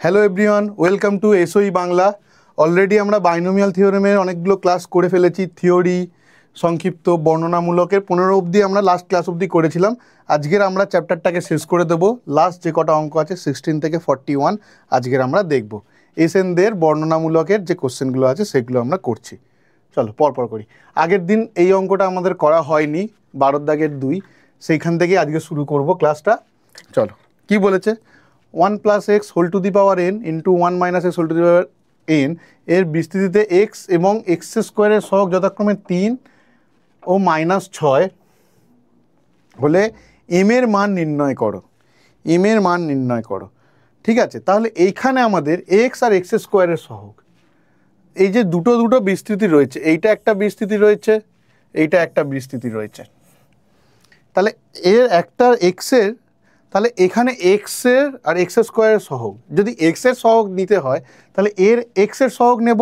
Hello everyone, welcome to এসওই Bangla. Already আমরা binomial থিওরেমের অনেকগুলো ক্লাস করে ফেলেছি। থিওরি, সংক্ষিপ্ত, বর্ণনামূলকের 15 অবধি আমরা লাস্ট ক্লাস অবধি করেছিলাম। আজকের আমরা চ্যাপ্টারটাকে শেষ করে দেবো। লাস্ট যে কটা অঙ্ক আছে 16 থেকে 41 আজকের আমরা দেখব। এসএনদের বর্ণনামূলকের যে কোশ্চেনগুলো আছে সেগুলো আমরা করছি। চলো পরপর করি। আগের দিন এই অঙ্কটা আমাদের করা হয়নি, 12 দাগের 2, সেইখান থেকে আজকে শুরু করব ক্লাসটা। চলো, কি বলেছে? 1 + x whole to the power n into 1 - x whole to the power n এর বিস্তৃতিতে x এবং x স্কোয়ারের সহগ যথাক্রমে 3 ও -6 হলে m এর মান নির্ণয় করো। m এর মান নির্ণয় করো। ঠিক আছে, তাহলে এইখানে আমাদের x আর x স্কোয়ারের সহগ, এই যে দুটো বিস্তৃতি রয়েছে, এইটা একটা বিস্তৃতি রয়েছে, এইটা একটা বিস্তৃতি রয়েছে। তাহলে এর একটা এক্সের, তাহলে এখানে এক্সের আর এক্স স্কোয়ারের সহগ, যদি এক্সের সহগ নিতে হয় তাহলে এর এক্সের সহগ নেব।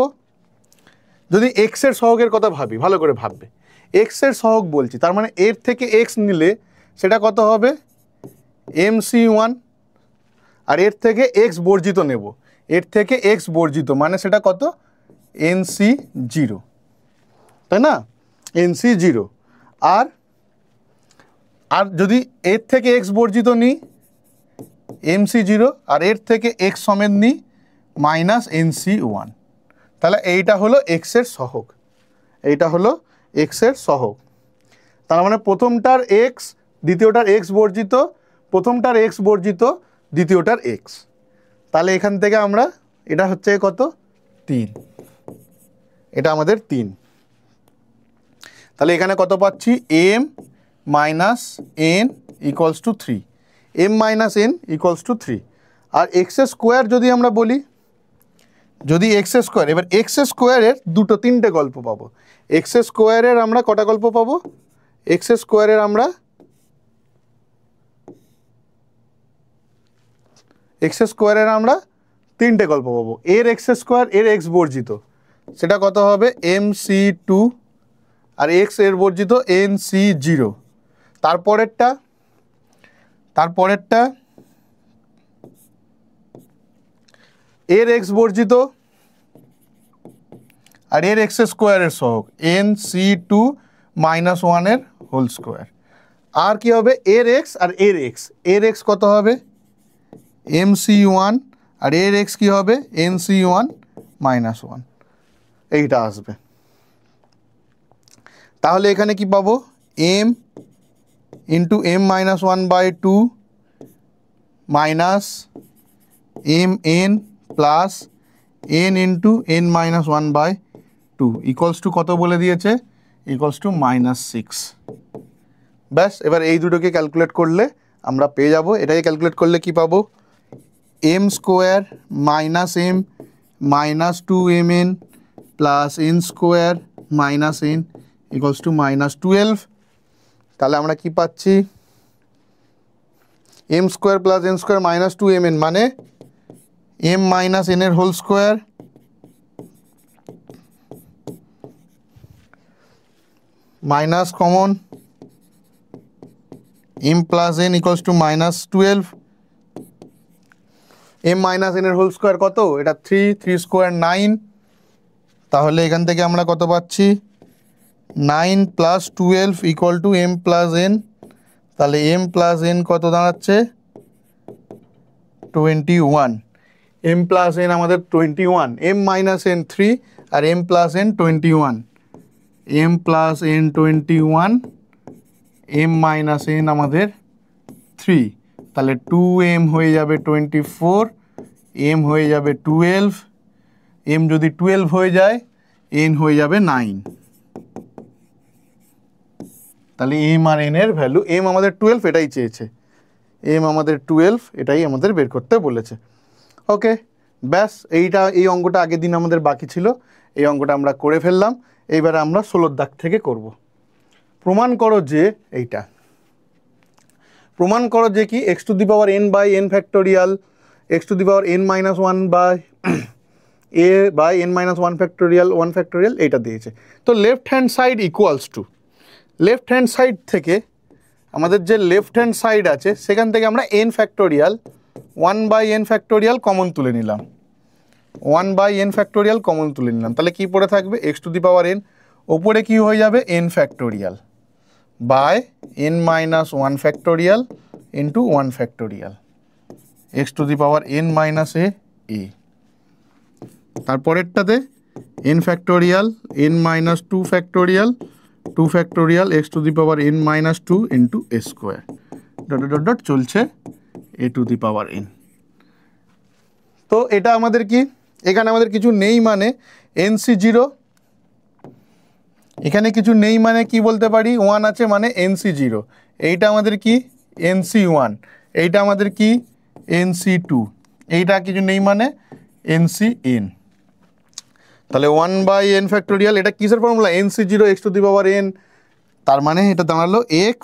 যদি এক্সের সহগের কথা ভাবি, ভালো করে ভাববে, এক্সের সহগ বলছি, তার মানে এর থেকে এক্স নিলে সেটা কত হবে? MC1। আর এর থেকে এক্স বর্জিত নেব, এর থেকে এক্স বর্জিত মানে সেটা কত? NC0, তাই না? NC0। আর যদি এর থেকে এক্স বর্জিত নিই MC0, আর এর থেকে এক্স সমেত নিই -NC1, তাহলে এইটা হলো এক্সের সহগ, এইটা হলো এক্সের সহগ। তার মানে প্রথমটার এক্স, দ্বিতীয়টার এক্স বর্জিত, প্রথমটার এক্স বর্জিত, দ্বিতীয়টার এক্স। তাহলে এখান থেকে আমরা, এটা হচ্ছে কত? 3, এটা আমাদের 3। তাহলে এখানে কত পাচ্ছি? m - n = 3, m - n = 3। আর এক্স স্কোয়ার যদি আমরা বলি, যদি এক্স স্কোয়ার, এবার এক্স স্কোয়ারের তিনটে গল্প পাবো। এক্স স্কোয়ারের আমরা কটা গল্প পাবো? এক্স স্কোয়ারের আমরা তিনটে গল্প পাবো। এর এক্স স্কোয়ার, এর এক্স বর্জিত, সেটা কত হবে? MC2, আর এক্স এর বর্জিত NC0। তারপরেরটা এর এক্স বর্জিত আর এর এক্স স্কোয়ারের সহগ NC2 - 1 এর হোল স্কোয়ার। আর কি হবে? এর এক্স আর এর এক্স, এর এক্স কত হবে? MC1, আর এর এক্স কি হবে? NC1 - 1, এইটা আসবে। তাহলে এখানে কি পাবো? m × m - 1/2 minus mn plus n × n - 1/2 equals to কত বলে দিয়েছে? Equals to -6। ব্যাস, এবার এই দুটোকে ক্যালকুলেট করলে আমরা পেয়ে যাব। এটাকে ক্যালকুলেট করলে কি পাবো? m² - m -2mn plus n² - n equals to -12। তাহলে আমরা কি পাচ্ছি? m² + n² -2mn মানে m - n এর whole square minus common m + n equals to -12। m - n এর হোল স্কোয়ার কত? এটা 3 × 9। তাহলে এখান থেকে আমরা কত পাচ্ছি? 9 + 12 = m + n। তাহলে m + n কত দাঁড়াচ্ছে? 21। m + n আমাদের 21, m - n 3 আর m + n 21, m + n 21, m - n আমাদের 3। তাহলে 2m হয়ে যাবে 24, m হয়ে যাবে 12, m যদি 12 হয়ে যায় n হয়ে যাবে 9। তাহলে m আর n এর ভ্যালু, m আমাদের 12, এটাই চেয়েছে, m আমাদের 12, এটাই আমাদের বের করতে বলেছে। ওকে, ব্যাস, এই অঙ্কটা আগের দিন আমাদের বাকি ছিল, এই অঙ্কটা আমরা করে ফেললাম। এইবারে আমরা 16 দাগ থেকে করব। প্রমাণ করো যে, এইটা প্রমাণ করো যে কি x⁴n/n factorial, x⁴n - 1/a/n - 1 factorial এইটা দিয়েছে। তো left hand side equals to, left hand side থেকে আমাদের যে লেফট হ্যান্ড সাইড আছে সেখান থেকে আমরা n factorial 1/n factorial common তুলে নিলাম, 1/n ফ্যাক্টোরিয়াল কমন তুলে নিলাম, তাহলে কি পড়ে থাকবে x⁴n, ওপরে কি হয়ে যাবে n factorial by n - 1 factorial into 1 factorial x⁻n - a। তারপরেরটাতে n factorial n - 2 factorial 2 factorial x⁻n - 2 into a square dot dot dot চলছে a⁴n। তো এটা আমাদের কি, এখানে আমাদের কিছু নেই মানে NC0, এখানে কিছু নেই মানে কি বলতে পারি 1 আছে মানে NC0, এইটা আমাদের কি NC1, এইটা আমাদের কি NC2, এইটা কিছু নেই মানে NCn। তাহলে 1/n ফ্যাক্টোরিয়াল এটা কিসের ফর্মুলা NC0 x⁴n, তার মানে এটা দাঁড়ালো x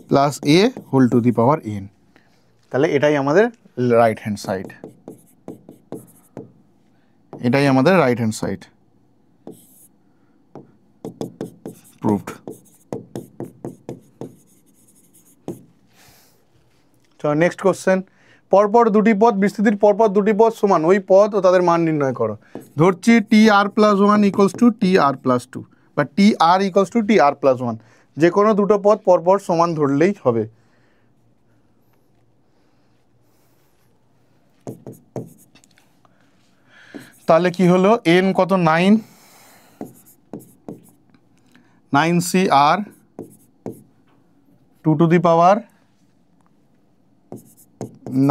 plus a whole to the power n। তাহলে এটাই আমাদের রাইট হ্যান্ড সাইড, এটাই আমাদের রাইট হ্যান্ড সাইড প্রুভড। চলো নেক্সট কোশ্চেন। পরপর দুটি পদ বিস্তৃতির পরপর দুটি পদ সমান ওই পদ ও তাদের মান নির্ণয় করো। ধরছি tr+1 = tr+2 বা tr = tr+1, যে কোনো দুটো পদ পরপর সমান ধরলেই হবে। তাহলে কি হলো n কত 9, 9cr 2 to the power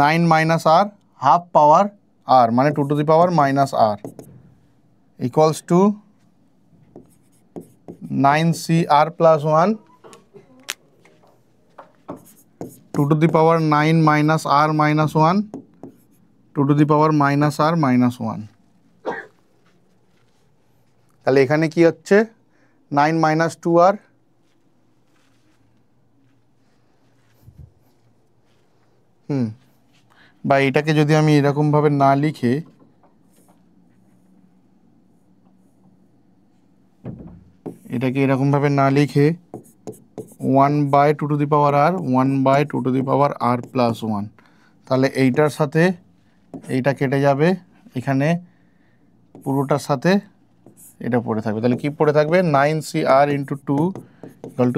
9 minus r half power r মানে 2 to the power minus r equals to 9cr+1 2 to the power 9 minus r minus 1 2 to the power minus r minus 1। তাহলে এখানে কি হচ্ছে 9 মাইনাস 2r বা এটাকে যদি আমি এরকমভাবে না লিখে এটাকে এরকমভাবে না লিখে 1/2 two the power r 1/2 two the power r+1, তাহলে এইটার সাথে এইটা কেটে যাবে, এখানে পুরোটার সাথে এটা পড়ে থাকবে। তাহলে কি পড়ে থাকবে 9cr × 2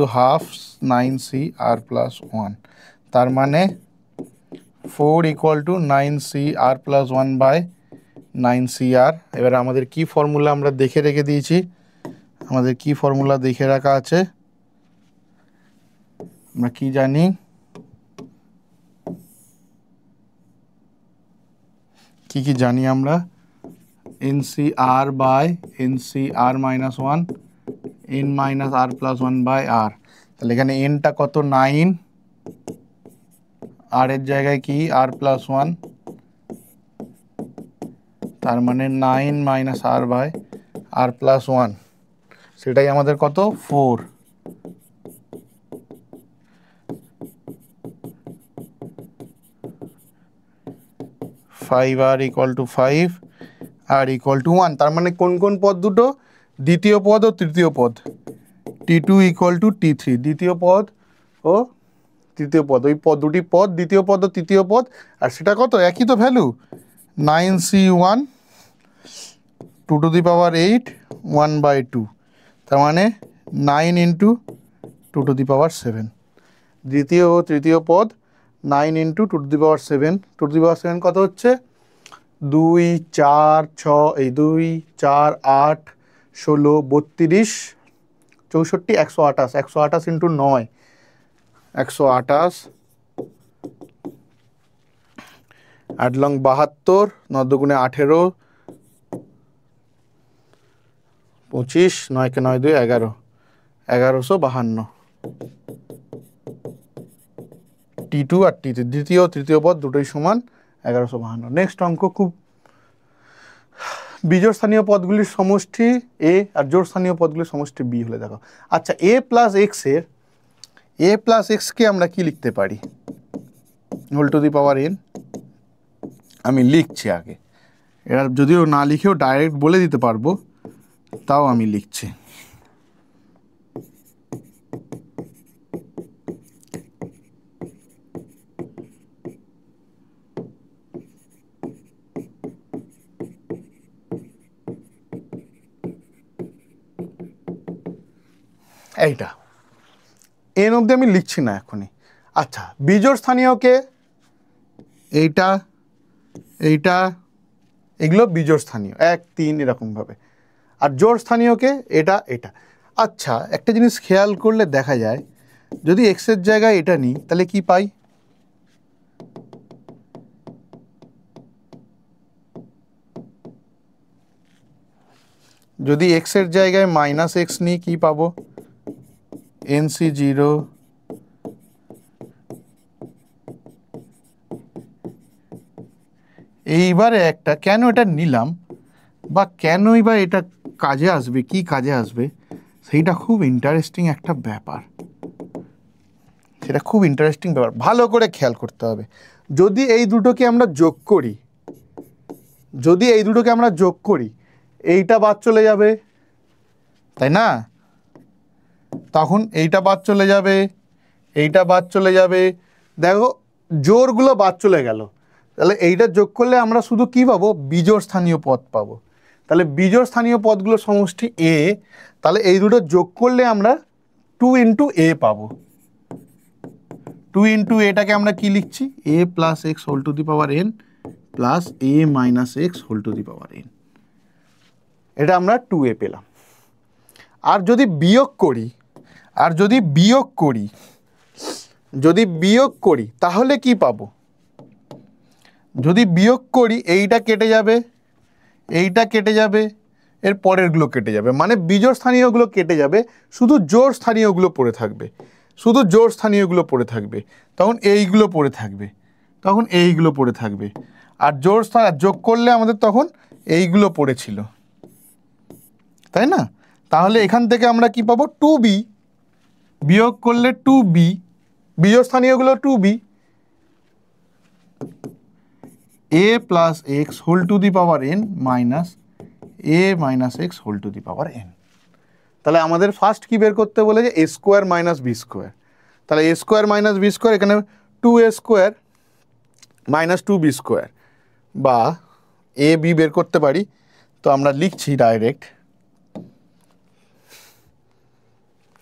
= হাফ 9cr+1, তার মানে 4 = 9cr+1/9cr। এবার আমাদের কি ফর্মুলা আমরা দেখে রেখে দিয়েছি, আমাদের কি ফর্মুলা দেখে রাখা আছে, আমরা কি জানি কি জানি আমরা NCr/NCr-1 n - r+1/r। তাহলে এখানে nটা কত 9, r এর জায়গায় কি r+1, তার মানে 9 - r/r+1, সেটাই আমাদের কত 4। r = 5 r = 1, তার মানে কোন কোন পদ দুটো, দ্বিতীয় পদ ও তৃতীয় পদ, t2 = t3, দ্বিতীয় পদ ও তৃতীয় পদ, ওই পদ দুটি পদ দ্বিতীয় পদ ও তৃতীয় পদ, আর সেটা কত একই তো value 9c1 2 to the power 8 1/2, তার মানে 9 × 2 টু দি পাওয়ার 7, দ্বিতীয় ও তৃতীয় পদ 9 × 2 to the power 7, 2 to the power 7 কত হচ্ছে 2 4 6 এই 2 4 8 16 32 64 128, 128 × 9 128, 8 লং 72, 9 দুগুণে 18, 25, 9 কে 9 2 11, 1152। t2 আর t3 দ্বিতীয় তৃতীয় পদ দুটোই সমান 1152। নেক্সট অঙ্ক, খুব বিজোড় স্থানীয় পদগুলির সমষ্টি a আর জোড় স্থানীয় পদগুলির সমষ্টি b হলে দেখো। আচ্ছা a + x এর a + x কে আমরা কি লিখতে পারি whole to the power n, আমি লিখছি আগে, এরা যদিও না লিখেও ডাইরেক্ট বলে দিতে পারবো, তাও আমি লিখছি। এইটা এন অবধি আমি লিখছি না এখনই। আচ্ছা, বিজোড় স্থানীয়কে এইটা এইটা এগুলো বিজোড় স্থানীয় 1 3 এরকমভাবে, আর জোড় স্থানীয়কে এটা এটা। আচ্ছা, একটা জিনিস খেয়াল করলে দেখা যায় যদি এক্সের জায়গায় এটা নিই তাহলে কি পাই? যদি এক্সের জায়গায় মাইনাস এক্স নিই কি পাবো? NC0 এইবারে একটা কেন এটা নিলাম বা কেনই বা এটা কাজে আসবে, কি কাজে আসবে, সেইটা খুব ইন্টারেস্টিং একটা ব্যাপার। সেটা খুব ইন্টারেস্টিং ব্যাপার, ভালো করে খেয়াল করতে হবে। যদি এই দুটোকে আমরা যোগ করি, যদি এই দুটোকে আমরা যোগ করি, এইটা বাদ চলে যাবে, তাই না? তখন এইটা বাদ চলে যাবে, এইটা বাদ চলে যাবে, দেখো জোড়গুলো বাদ চলে গেল। তাহলে এইটা যোগ করলে আমরা শুধু কি পাবো? বিজোড় স্থানীয় পদ পাবো। তাহলে বিজোড় স্থানীয় পদগুলো সমষ্টি এ, তাহলে এই দুটো যোগ করলে আমরা 2 ইন্টু এ পাবো। 2 ইন্টু এটাকে আমরা কি লিখছি? A plus x whole to the power n plus a minus x whole to the power n. এটা আমরা 2a পেলাম। আর যদি বিয়োগ করি, যদি বিয়োগ করি তাহলে কি পাবো? যদি বিয়োগ করি এইটা কেটে যাবে, এইটা কেটে যাবে, এর পরেরগুলো কেটে যাবে, মানে বিজোড় স্থানীয়গুলো কেটে যাবে, শুধু জোড় স্থানীয়গুলো পড়ে থাকবে, শুধু জোড় স্থানীয়গুলো পড়ে থাকবে। তখন এইগুলো পড়ে থাকবে, তখন এইগুলো পড়ে থাকবে। আর জোড় স্থান যোগ করলে আমাদের তখন এইগুলো পড়েছিল, তাই না? তাহলে এখান থেকে আমরা কি পাবো? 2b, বিয়োগ করলে 2b, বিজোড় স্থানীয়গুলো 2b, a plus x whole to the power N minus A minus x whole to the power N. তাহলে আমাদের ফার্স্ট কি বের করতে বলেছে? এ স্কোয়ার মাইনাস বি স্কোয়ার। তাহলে A square minus B square, এখানে 2a square minus 2b square, বা A B বের করতে পারি। তো আমরা লিখছি ডাইরেক্ট,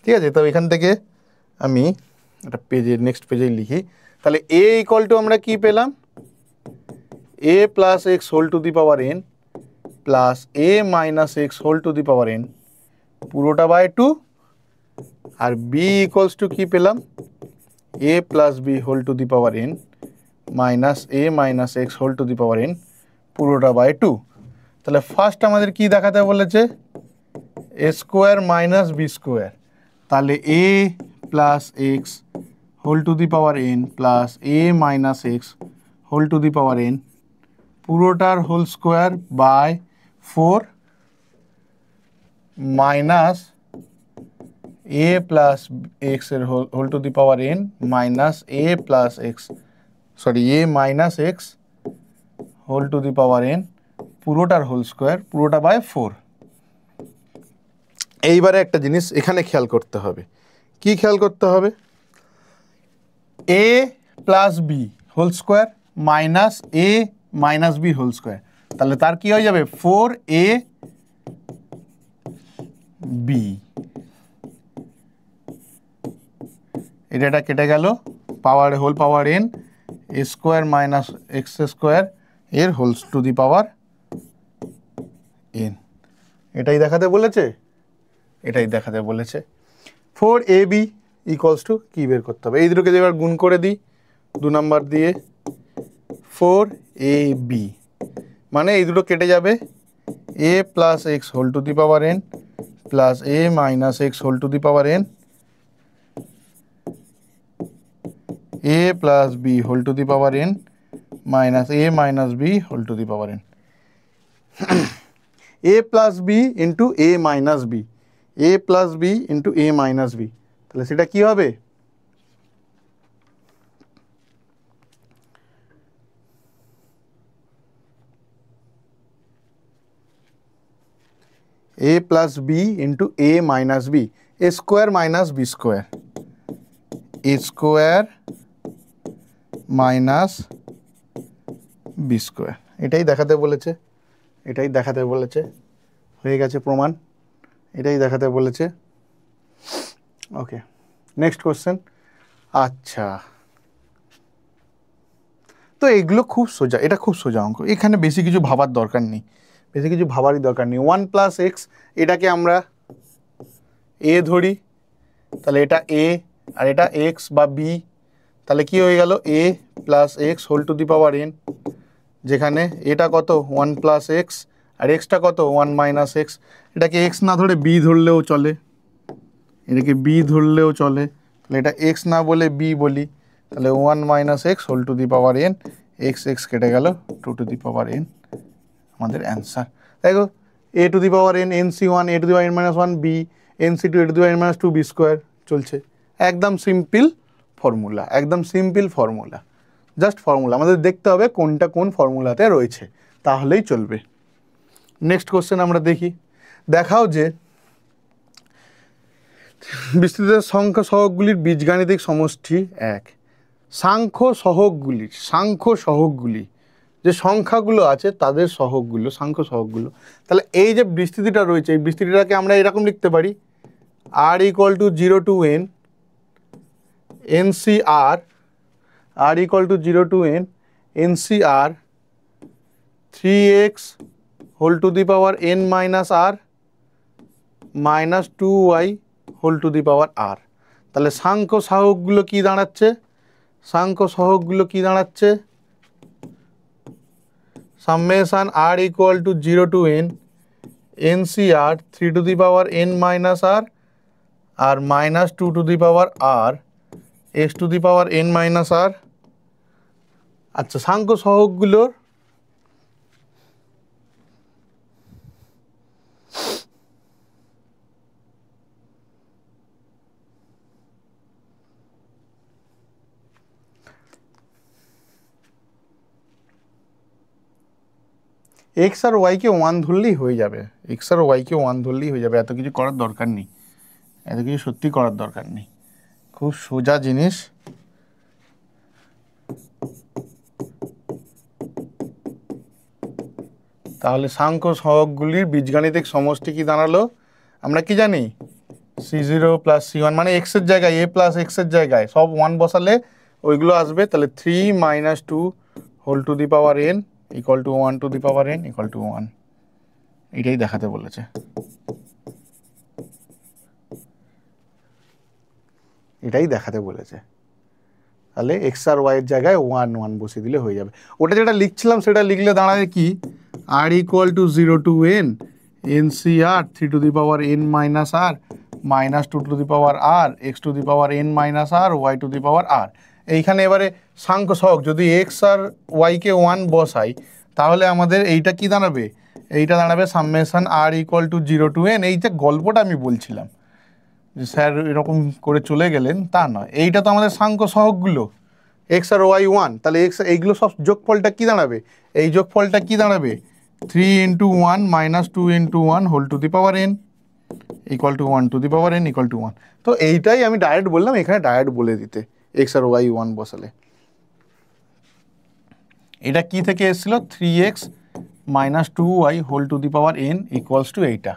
ঠিক আছে? তো এখান থেকে আমি একটা পেজে, নেক্সট পেজে লিখি। তাহলে এ ইকুয়াল টু আমরা কি পেলাম? A plus x whole to the power n plus a minus x whole to the power n পুরোটা বাই 2, আর বি ইকুয়ালস টু কি পেলাম? A plus b whole to the power N minus A minus x whole to the power n পুরোটা by 2। তাহলে first আমাদের কি দেখাতে বলেছে? এ স্কোয়ার মাইনাস বি স্কোয়ার। তাহলে এ plus x whole to the power n plus a minus x whole to the power n পুরোটার whole square by 4 minus a plus x এর whole to the power N minus a plus x, sorry a minus x whole to the power n পুরোটার whole square, পুরোটা by 4। এইবারে একটা জিনিস এখানে খেয়াল করতে হবে। কি খেয়াল করতে হবে? A plus b whole square minus A minus b whole square, তাহলে তার কি হয়ে যাবে? 4ab। এটা কেটে গেল, power whole power n a square minus x square এর whole to the power n. এটাই দেখাতে বলেছে, এটাই দেখাতে বলেছে। 4ab ইকুয়ালস টু কি বের করতে হবে? এই দুটোকে এবার গুণ করে দিই 2 নাম্বার দিয়ে। 4ab মানে এই দুটো কেটে যাবে, a plus x whole to the power n plus a minus x whole to the power n a plus b whole to the power n minus a minus b whole to the power n a plus b into a minus b, a plus b into a minus b, তাহলে সেটা কি হবে? a plus b into a minus b, a square minus b square, a square minus B square. এটাই দেখাতে বলেছে, এটাই দেখাতে বলেছে, হয়ে গেছে প্রমাণ, এটাই দেখাতে বলেছে। ওকে, নেক্সট কোশ্চেন। আচ্ছা, তো এগুলো খুব সোজা, এটা খুব সোজা অঙ্ক, এখানে বেশি কিছু ভাবার দরকার নেই, বেশি কিছু ভাবারই দরকার নেই। 1 প্লাস এক্স, এটাকে আমরা এ ধরি, তাহলে এটা এ আর এটা এক্স বা বি, তাহলে কি হয়ে গেল a plus x whole to the power n, যেখানে এটা কত 1 প্লাস এক্স আর এক্সটা কত 1 মাইনাস এক্স। এটাকে এক্স না ধরে বি ধরলেও চলে, এটাকে বি ধরলেও চলে, তাহলে এটা এক্স না বলে বি বলি, তাহলে 1 minus x whole to the power n, x x কেটে গেল 2 টু দি পাওয়ার এন, আমাদের অ্যান্সার। দেখো a to the power N, N C one, A to the power N minus one b, n C two, A to the power N minus two B square চলছে। একদম simple formula, একদম simple formula, just formula. আমাদের দেখতে হবে কোনটা কোন ফর্মুলাতে রয়েছে, তাহলেই চলবে। নেক্সট কোশ্চেন আমরা দেখি। দেখাও যে বিস্তৃত সংখ্যা সহগগুলির বীজগাণিতিক সমষ্টি এক। সাংখ্য সহগগুলি যে সংখ্যাগুলো আছে তাদের সহগগুলো, সাংখ্য সহগগুলো। তাহলে এই যে বিস্তৃতিটা রয়েছে, এই বিস্তৃতিটাকে আমরা এরকম লিখতে পারি, r equal to 0 to n N C r, r equal to 0 to n N C r 3x whole to the power N minus R minus 2y whole to the power r. তাহলে সাংখ্য সহগগুলো কি দাঁড়াচ্ছে, সাংখ্য সহগগুলো কি দাঁড়াচ্ছে, summation R equal to 0 to n N C r 3 to the power N minus R minus 2 to the power r x to the power N minus r. আচ্ছা, সাংখ্য সহগগুলোর এক্স আর ওয়াইকে 1 ধরলেই হয়ে যাবে, এক্স আর ওয়াইকে 1 ধরলেই হয়ে যাবে, এত কিছু করার দরকার নেই, এত কিছু সত্যি করার দরকার নেই, খুব সোজা জিনিস। তাহলে সাংখ্য সহগগুলির বীজগাণিতিক সমষ্টি কি দাঁড়ালো, আমরা কি জানি C0 প্লাস C1, মানে এক্সের জায়গায় এ প্লাস এক্সের জায়গায় সব 1 বসালে ওইগুলো আসবে। তাহলে 3 minus 2 whole to the power N equal to 1 to the power N equal to 1, এটাই দেখাতে বলেছে, এটাই দেখাতে বলেছে। তাহলে এক্স আর ওয়াইয়ের জায়গায় 1 1 বসিয়ে দিলে হয়ে যাবে। ওটা যেটা লিখছিলাম সেটা লিখলে দাঁড়ায় কি, r equal to 0 to n N C r 3 to the power N minus R minus 2 to the power r x to the power N minus r y to the power r. এইখানে এবারে সাংখ্য সহগ যদি x আর ওয়াইকে 1 বসাই, তাহলে আমাদের এইটা কি দাঁড়াবে, এইটা দাঁড়াবে summation R equal to 0 to N. এই যে গল্পটা আমি বলছিলাম যে স্যার এরকম করে চলে গেলেন, তা নয়, এইটা তো আমাদের সাংখ্য সহগগুলো এক্স আর ওয়াই 1, তাহলে এক্স এইগুলো সব যোগফলটা কি দাঁড়াবে, এই যোগফলটা কি দাঁড়াবে 3 into 1 minus 2 into 1 whole to the power N equal to 1 to the power N equal to 1। তো এইটাই আমি ডাইরেক্ট বললাম, এখানে ডাইরেক্ট বলে দিতে এক্স আর ওয়াই 1 বসালে। এটা কি থেকে এসেছিল 3x minus 2y whole to the power N equals to এইটা।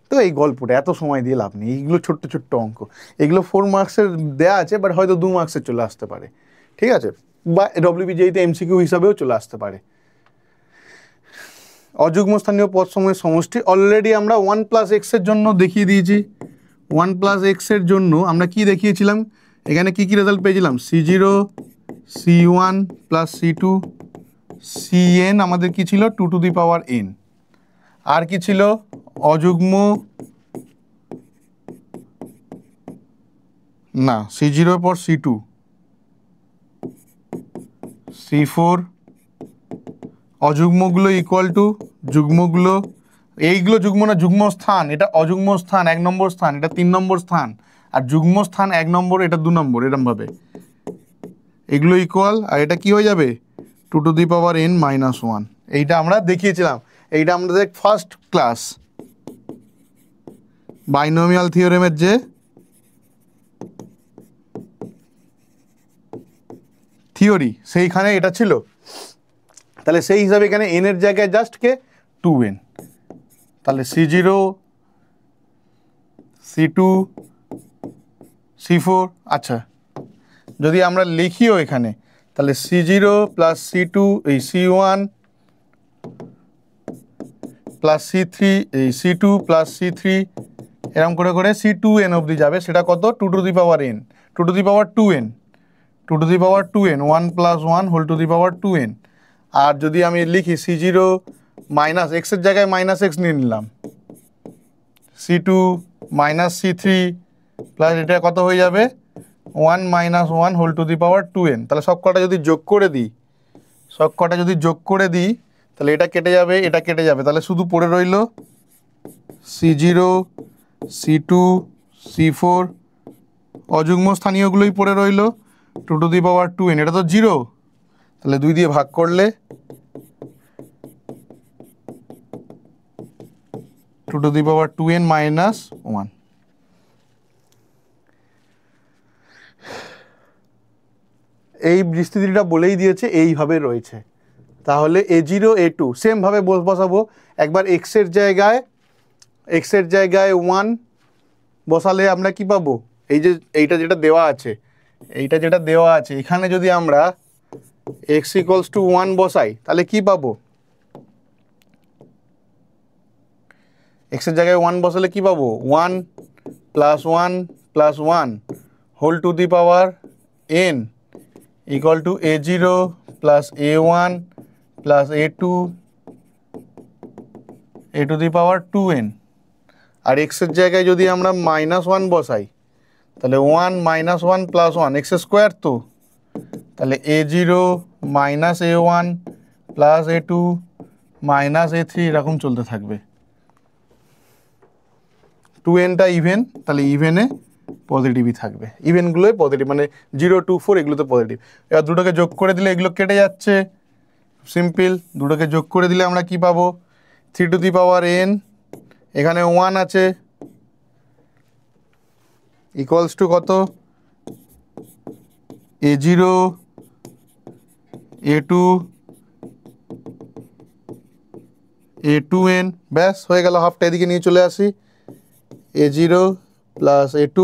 তো এই গল্পটা এত সময় দিয়ে লাভ নেই, এইগুলো ছোট্ট ছোট্ট অঙ্ক, এগুলো 4 মার্কসের দেওয়া আছে, বাট হয়তো 2 মার্কসের চলে আসতে পারে, ঠিক আছে, বা ডব্লিউবিজিতে এমসিকিউ হিসাবেও চলে আসতে পারে। অযুগ্ম স্থানীয় পদ সমূহের সমষ্টি অলরেডি আমরা 1 প্লাস এক্সের জন্য দেখিয়ে দিয়েছি। 1 প্লাস এক্সের জন্য আমরা কি দেখিয়েছিলাম, এখানে কি কি রেজাল্ট পেয়েছিলাম, C0 C1 plus C2 Cn আমাদের কি ছিল 2 টু দি পাওয়ার n, আর কি ছিল অযুগ্ম না C0 পর C2 C4, অযুগ্মগুলো ইকুয়াল টু যুগ্মগুলো, এইগুলো যুগ্ম না, যুগ্ম স্থান, এটা অযুগ্ম স্থান 1 নম্বর স্থান, এটা 3 নম্বর স্থান, আর যুগ্ম স্থান 1 নম্বর, এটা 2 নম্বর, এরমভাবে এগুলো ইকুয়াল, আর এটা কি হয়ে যাবে 2 to the power n minus 1। এইটা আমরা দেখিয়েছিলাম, এইটা আমাদের ফার্স্ট ক্লাস বাইনোমিয়াল থিওরেমের যে থিওরি, সেইখানে এটা ছিল। তাহলে সেই হিসাবে এখানে n এর জায়গায় জাস্ট কে 2n, তাহলে C0 C2 C4 আচ্ছা যদি আমরা লিখিও এখানে তাহলে C0 প্লাস C2 এই C1 প্লাস C3 এই C2 প্লাস C3 এরকম করে করে C2n অবধি যাবে, সেটা কত 2 to the power n, 2 to the power 2n, 2 to the power 2n, 1 plus 1 whole to the power 2n। আর যদি আমি লিখি C0 মাইনাস এক্সের জায়গায় মাইনাস এক্স নিয়ে নিলাম, C2 মাইনাস C3 প্লাস এটা কত হয়ে যাবে 1 minus 1 whole to the power 2n। তাহলে সব কটা যদি যোগ করে দিই, তাহলে এটা কেটে যাবে, এটা কেটে যাবে, তাহলে শুধু পড়ে রইল C0 C2 C4 অযুগ্ম স্থানীয়গুলোই পড়ে রইল 2 টু দি পাওয়ার 2n, এটা তো 0, তাহলে 2 দিয়ে ভাগ করলে 2 to the power 2n minus 1। এই বিস্তৃতিটা বলেই দিয়েছে এইভাবে রয়েছে। তাহলে A0 A2 সেমভাবে বসাবো, একবার এক্সের জায়গায় 1 বসালে আমরা কি পাবো, এইটা যেটা দেওয়া আছে, এখানে যদি আমরা x ইকুয়ালস টু 1 বসাই তাহলে কি পাবো, এক্সের জায়গায় 1 বসালে কি পাবো 1 plus 1 whole to the power n equal to A0 plus A1 plus A2 a to the power 2n। আর এক্সের জায়গায় যদি আমরা মাইনাস 1 বসাই তাহলে 1 মাইনাস 1 প্লাস 1 এক্স স্কোয়ার, তো তাহলে A0 minus A1 plus A2 minus A3 এরকম চলতে থাকবে। 2nটা ইভেন, তাহলে ইভেনে পজিটিভই থাকবে, ইভেনগুলোই পজিটিভ, মানে 0 2 4 এগুলোতে পজিটিভ। এবার দুটোকে যোগ করে দিলে এগুলো কেটে যাচ্ছে, সিম্পল, দুটোকে যোগ করে দিলে আমরা কি পাবো 3 টু দি পাওয়ার n, এখানে 1 আছে, ইকুয়ালস টু কত A0 A2 A2n, ব্যাস হয়ে গেল, হাফটা এদিকে নিয়ে চলে আসি, A0 প্লাস A2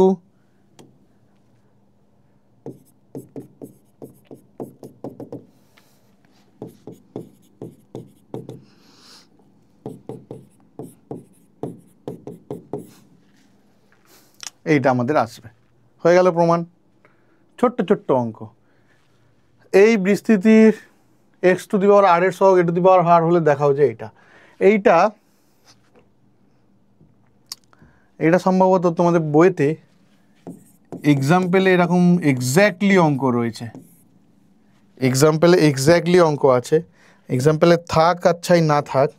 এইটা আমাদের আসবে, হয়ে গেল প্রমাণ। ছোট্ট ছোট্ট অঙ্ক। এই বিস্তৃতির x to the power r এর সহগ a to the power r হলে দেখাও যে এইটা সম্ভবত তোমাদের বইতে এক্সাম্পলে এরকম এক্স্যাক্টলি অঙ্ক রয়েছে, অঙ্ক আছে। এক্সাম্পলে থাক আচ্ছাই না থাক,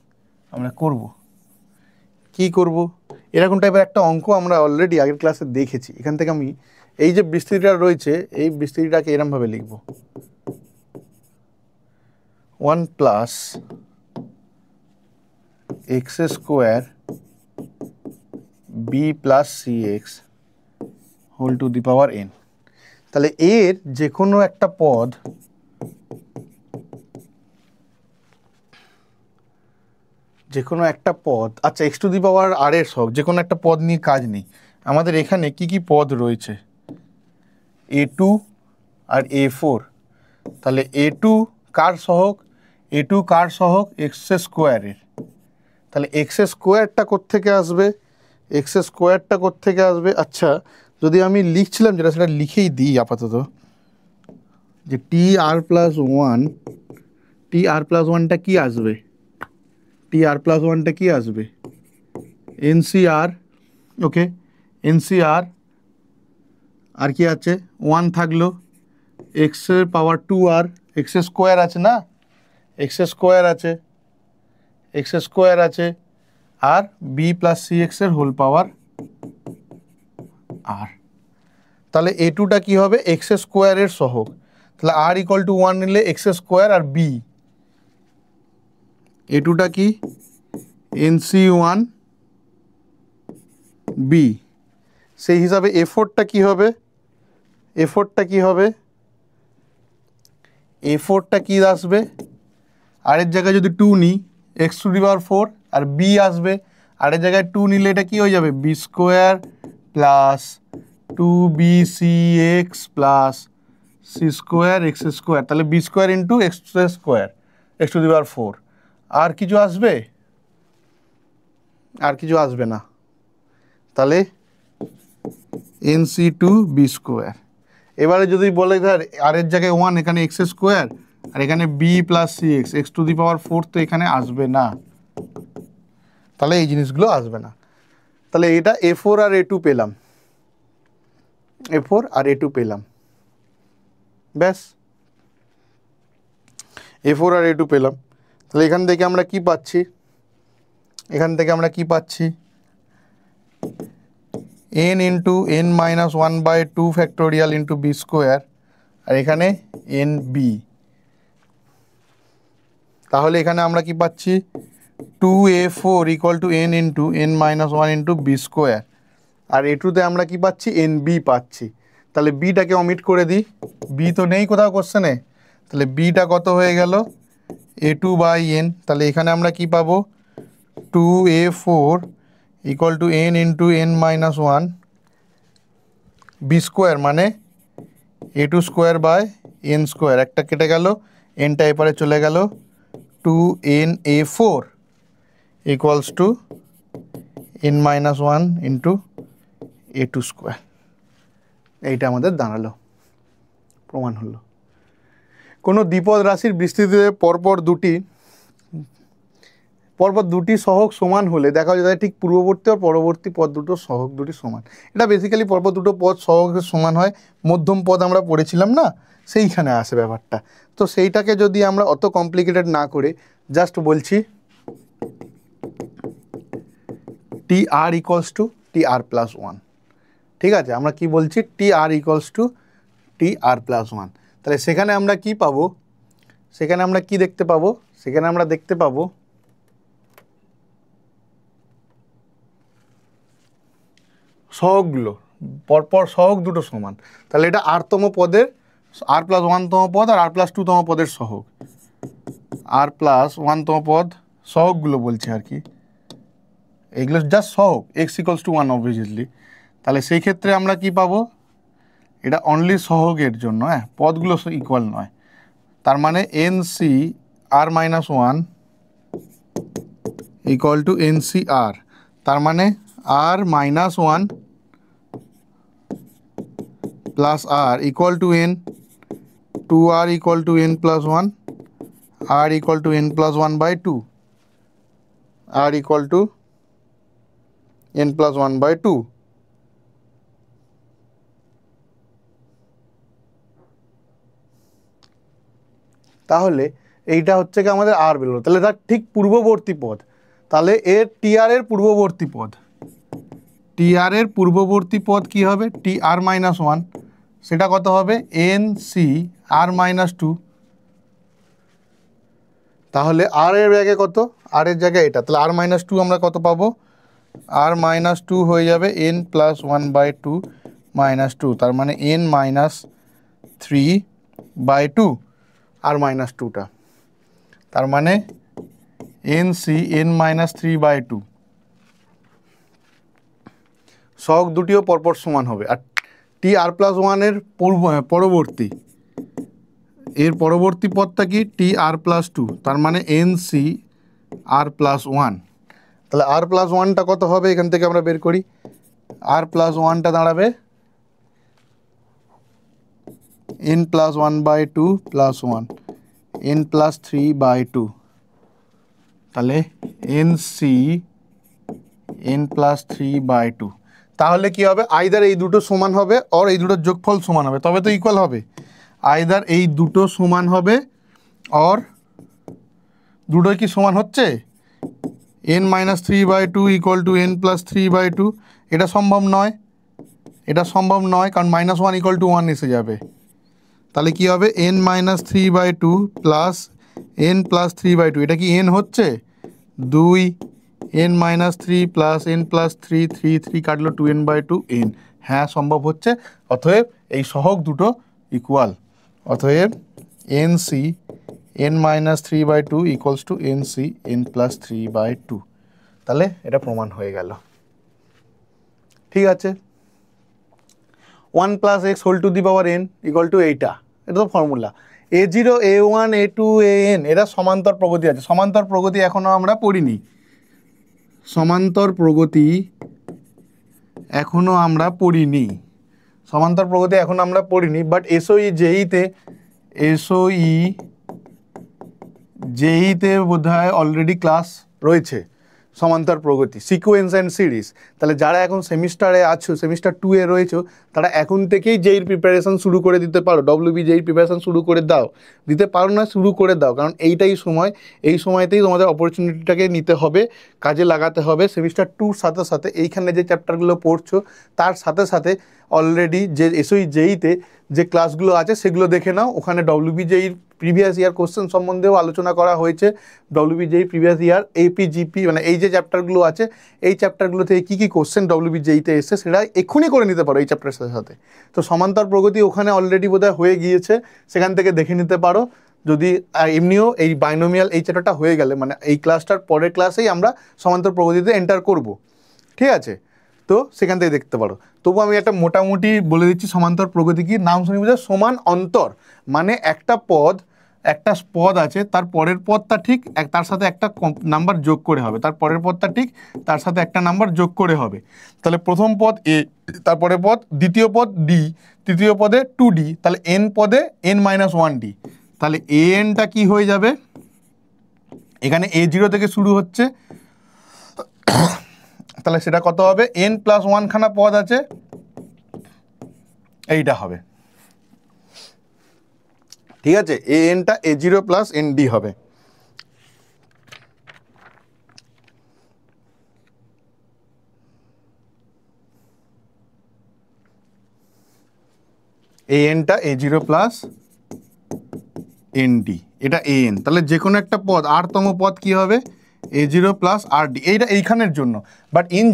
আমরা কি করব এরকম টাইপের একটা অঙ্ক আমরা অলরেডি আগের ক্লাসে দেখেছি। এখান থেকে আমি এই যে বিস্তৃতিটা রয়েছে, এই বিস্তৃতিটাকে এরমভাবে লিখব 1 plus X square B plus C X whole to the power n। তাহলে এর যে কোনো একটা পদ আচ্ছা X to the power r এর সহগ যে কোনো একটা পদ নিয়ে কাজ নেই, আমাদের এখানে কি কি পদ রয়েছে A2 আর A4। তাহলে A2 কার সহগ এক্স স্কোয়ারের, তাহলে এক্স স্কোয়ারটা কোত্থেকে আসবে, আচ্ছা যদি আমি লিখছিলাম যেটা সেটা লিখেই দিই আপাতত, যে TR প্লাস 1টা কি আসবে, NCR, ওকে NCR, আর কি আছে 1 থাকলো, এক্স এর পাওয়ার 2r, এক্স স্কোয়ার আছে, আর b প্লাস সি এক্স এর হোল পাওয়ার r। তাহলে A2টা কি হবে এক্স স্কোয়ারের সহগ, তাহলে r ইকুয়াল টু 1 নিলে এক্স স্কোয়ার আর b, A2টা কি NC1b। সেই হিসাবে A4টা কি হবে, A4টা কি আসবে, আর এর জায়গায় যদি 2 নিই এক্স টু দি পাওয়ার 4 আর b আসবে, আর এর জায়গায় 2 নিলে এটা কি হয়ে যাবে b square plus 2bcx plus c square x square, তাহলে B square into x square x to the power 4। আর কিছু আসবে? আর কিছু আসবে না। তাহলে এনসি টু বি স্কোয়ার। এবারে যদি বলে ধর আর এর জায়গায় 1, এখানে এক্স স্কোয়ার, আর এখানে b plus C x x to the power 4, তো এখানে আসবে না, তাহলে এই জিনিসগুলো আসবে না। তাহলে এটা A4 আর A2 পেলাম, A4 আর A2 পেলাম, ব্যাস A4 আর A2 পেলাম। তাহলে এখান থেকে আমরা কি পাচ্ছি? এখান থেকে আমরা কি পাচ্ছি? n into n minus 1/2 factorial into b square, আর এখানে এন বি। তাহলে এখানে আমরা কি পাচ্ছি? 2A4 equal to n into n minus 1 into b square, আর A2তে আমরা কি পাচ্ছি? এন বি পাচ্ছি। তাহলে বিটাকে অমিট করে দিই, বি তো নেই কোথাও কোশ্চেনে, তাহলে বিটা কত হয়ে গেল? A2/n। তাহলে এখানে আমরা কি পাবো? 2A4 equal to n into n minus 1 B square, মানে A2 square by n square, একটা কেটে গেল, nটা এপারে চলে গেল, 2nA4 equals to n minus 1 into A2 square. এইটা আমাদের দাঁড়ালো, প্রমাণ হলো। কোনো দ্বিপদ রাশির বিস্তৃতিতে পরপর দুটি সহগ সমান হলে দেখা যায় ঠিক পূর্ববর্তী আর পরবর্তী পদ দুটো সহগ দুটি সমান। এটা বেসিক্যালি পরপর দুটো পদ সহগের সমান হয়, মধ্যম পদ আমরা পড়েছিলাম না, সেইখানে আসে ব্যাপারটা। তো সেইটাকে যদি আমরা অত কমপ্লিকেটেড না করে জাস্ট বলছি t r equals to t R plus 1, ঠিক আছে? আমরা কি বলছি? T r equals to t R plus 1। তাহলে সেখানে আমরা কি পাবো? সেখানে আমরা কি দেখতে পাবো? সেখানে আমরা দেখতে পাবো সহগগুলো পরপর সহগ দুটো সমান। তাহলে এটা আরতম পদের আর প্লাস 1তম পদ আর আর প্লাস 2তম পদের সহগ, আর প্লাস 1তম পদ সহগগুলো বলছে আর কি, এগুলো জাস্ট সহগ, এক্স ইকুয়ালস টু 1 অবভিয়াসলি। তাহলে সেই ক্ষেত্রে আমরা কি পাবো? এটা অনলি সহগের জন্য, হ্যাঁ, পদগুলো ইকুয়াল নয়। তার মানে n C R minus 1 equal to N C r, তার মানে r minus 1 plus r equal to n, 2r equal to n plus 1, r equal to n plus 1/2, r equal to n plus 1/2। তাহলে এইটা হচ্ছে কি আমাদের আর বেরোলো। তাহলে তার ঠিক পূর্ববর্তী পদ, তাহলে এর টিআর এর পূর্ববর্তী পদ, টিআর এর পূর্ববর্তী পদ কি হবে? টি আর মাইনাস 1, সেটা কত হবে? এন সি আর মাইনাস 2। তাহলে আর এর জায়গায় কত? আর এর জায়গায় এটা, তাহলে আর মাইনাস 2 আমরা কত পাবো? আর মাইনাস 2 হয়ে যাবে n প্লাস 1/2 মাইনাস 2, তার মানে n মাইনাস 3/2 আর মাইনাস 2টা, তার মানে এন সি n মাইনাস 3/2। সহগ দুটিও পরপর সমান হবে। আর টি আর প্লাস 1-এর পরবর্তী, এর পরবর্তী পদটা কি? টি আর প্লাস 2, তার মানে এন সি আর প্লাস 1। তাহলে আর প্লাস 1টা কত হবে? এখান থেকে আমরা বের করি। আর প্লাস 1টা দাঁড়াবে n plus 1/2 plus 1, n plus 3/2, তাহলে এন সি n প্লাস 3/2। তাহলে কি হবে? আইদার এই দুটো সমান হবে আর এই দুটোর যোগফল সমান হবে, তবে তো ইকুয়াল হবে। আইদার এই দুটো সমান হবে আর দুটোই কি সমান হচ্ছে? n minus 3/2 equal to n plus 3/2, এটা সম্ভব নয়, এটা সম্ভব নয়, কারণ মাইনাস 1 ইকুয়াল টু 1 এসে যাবে। তাহলে কি হবে? n minus 3/2 plus n plus 3/2, এটা কি n হচ্ছে? 2 n minus 3 plus n plus 3, 3 কাটলো 2n/2 n, হ্যাঁ সম্ভব হচ্ছে। অতএব এই সহগ দুটো ইকুয়াল, অতএব N C n minus 3/2 equals to N C n plus 3/2। তাহলে এটা প্রমাণ হয়ে গেল, ঠিক আছে। 1 plus x whole to the power N equal to এইটা, এটা তো formula. A0 A1 A2 AN এরা সমান্তর প্রগতি আছে। সমান্তর প্রগতি এখনও আমরা পড়িনি, সমান্তর প্রগতি এখনও আমরা পড়িনি, সমান্তর প্রগতি এখনও আমরা পড়িনি। বাট জেইতে বোধহয় অলরেডি ক্লাস রয়েছে সমান্তর প্রগতি, সিকোয়েন্স অ্যান্ড সিরিজ। তাহলে যারা এখন সেমিস্টারে আছো, সেমিস্টার 2 এ রয়েছো, তারা এখন থেকেই জেইর প্রিপারেশান শুরু করে দিতে পারো। ডব্লিউবি জেইর প্রিপারেশান শুরু করে দাও, দিতে পারো না শুরু করে দাও, কারণ এইটাই সময়, এই সময়তেই তোমাদের অপরচুনিটিটাকে নিতে হবে, কাজে লাগাতে হবে। সেমিস্টার 2 সাথে সাথে এইখানে যে চ্যাপ্টারগুলো পড়ছো তার সাথে সাথে অলরেডি যে এসওই জেইতে যে ক্লাসগুলো আছে সেগুলো দেখে নাও। ওখানে ডব্লিউবি জেইর প্রিভিয়াস ইয়ার কোশ্চেন সম্বন্ধেও আলোচনা করা হয়েছে। ডব্লিউবি জেই প্রিভিয়াস ইয়ার এপি জিপি মানে এই যে চ্যাপ্টারগুলো আছে, এই চ্যাপ্টারগুলো থেকে কী কী কোশ্চেন ডব্লিউবি জেইতে এসছে সেটা এক্ষুনি করে নিতে পারো এই চ্যাপ্টারের সাথে সাথে। তো সমান্তর প্রগতি ওখানে অলরেডি বোধহয় হয়ে গিয়েছে, সেখান থেকে দেখে নিতে পারো। যদি এমনিও এই বাইনোমিয়াল এই চ্যাপ্টারটা হয়ে গেলে, মানে এই ক্লাসটার পরের ক্লাসেই আমরা সমান্তর প্রগতিতে এন্টার করব, ঠিক আছে? তো সেখান থেকে দেখতে পারো। তবু আমি একটা মোটামুটি বলে দিচ্ছি সমান্তর প্রগতি কি। নাম শুনে বুঝে, সমান অন্তর মানে একটা পদ আছে, তার পরের পদটা ঠিক তার সাথে একটা নাম্বার যোগ করে হবে, তার পরের পদটা ঠিক তার সাথে একটা নাম্বার যোগ করে হবে। তাহলে প্রথম পদ এ, তারপরের পদ, দ্বিতীয় পদ ডি, তৃতীয় পদে 2D, তাহলে এন পদে n-1D। তাহলে এনটা কি হয়ে যাবে, এখানে A0 থেকে শুরু হচ্ছে, তাহলে সেটা কত হবে, n+1 খানা পদ আছে, এইটা হবে, ঠিক আছে? এনটা A0 প্লাস ND হবে। এনটা A0 প্লাস ND, এটা an। তাহলে যে কোনো একটা পদ, আরতম পদ কি হবে, A0 প্লাস RD, এইটা এইখানের জন্য। বাট ইন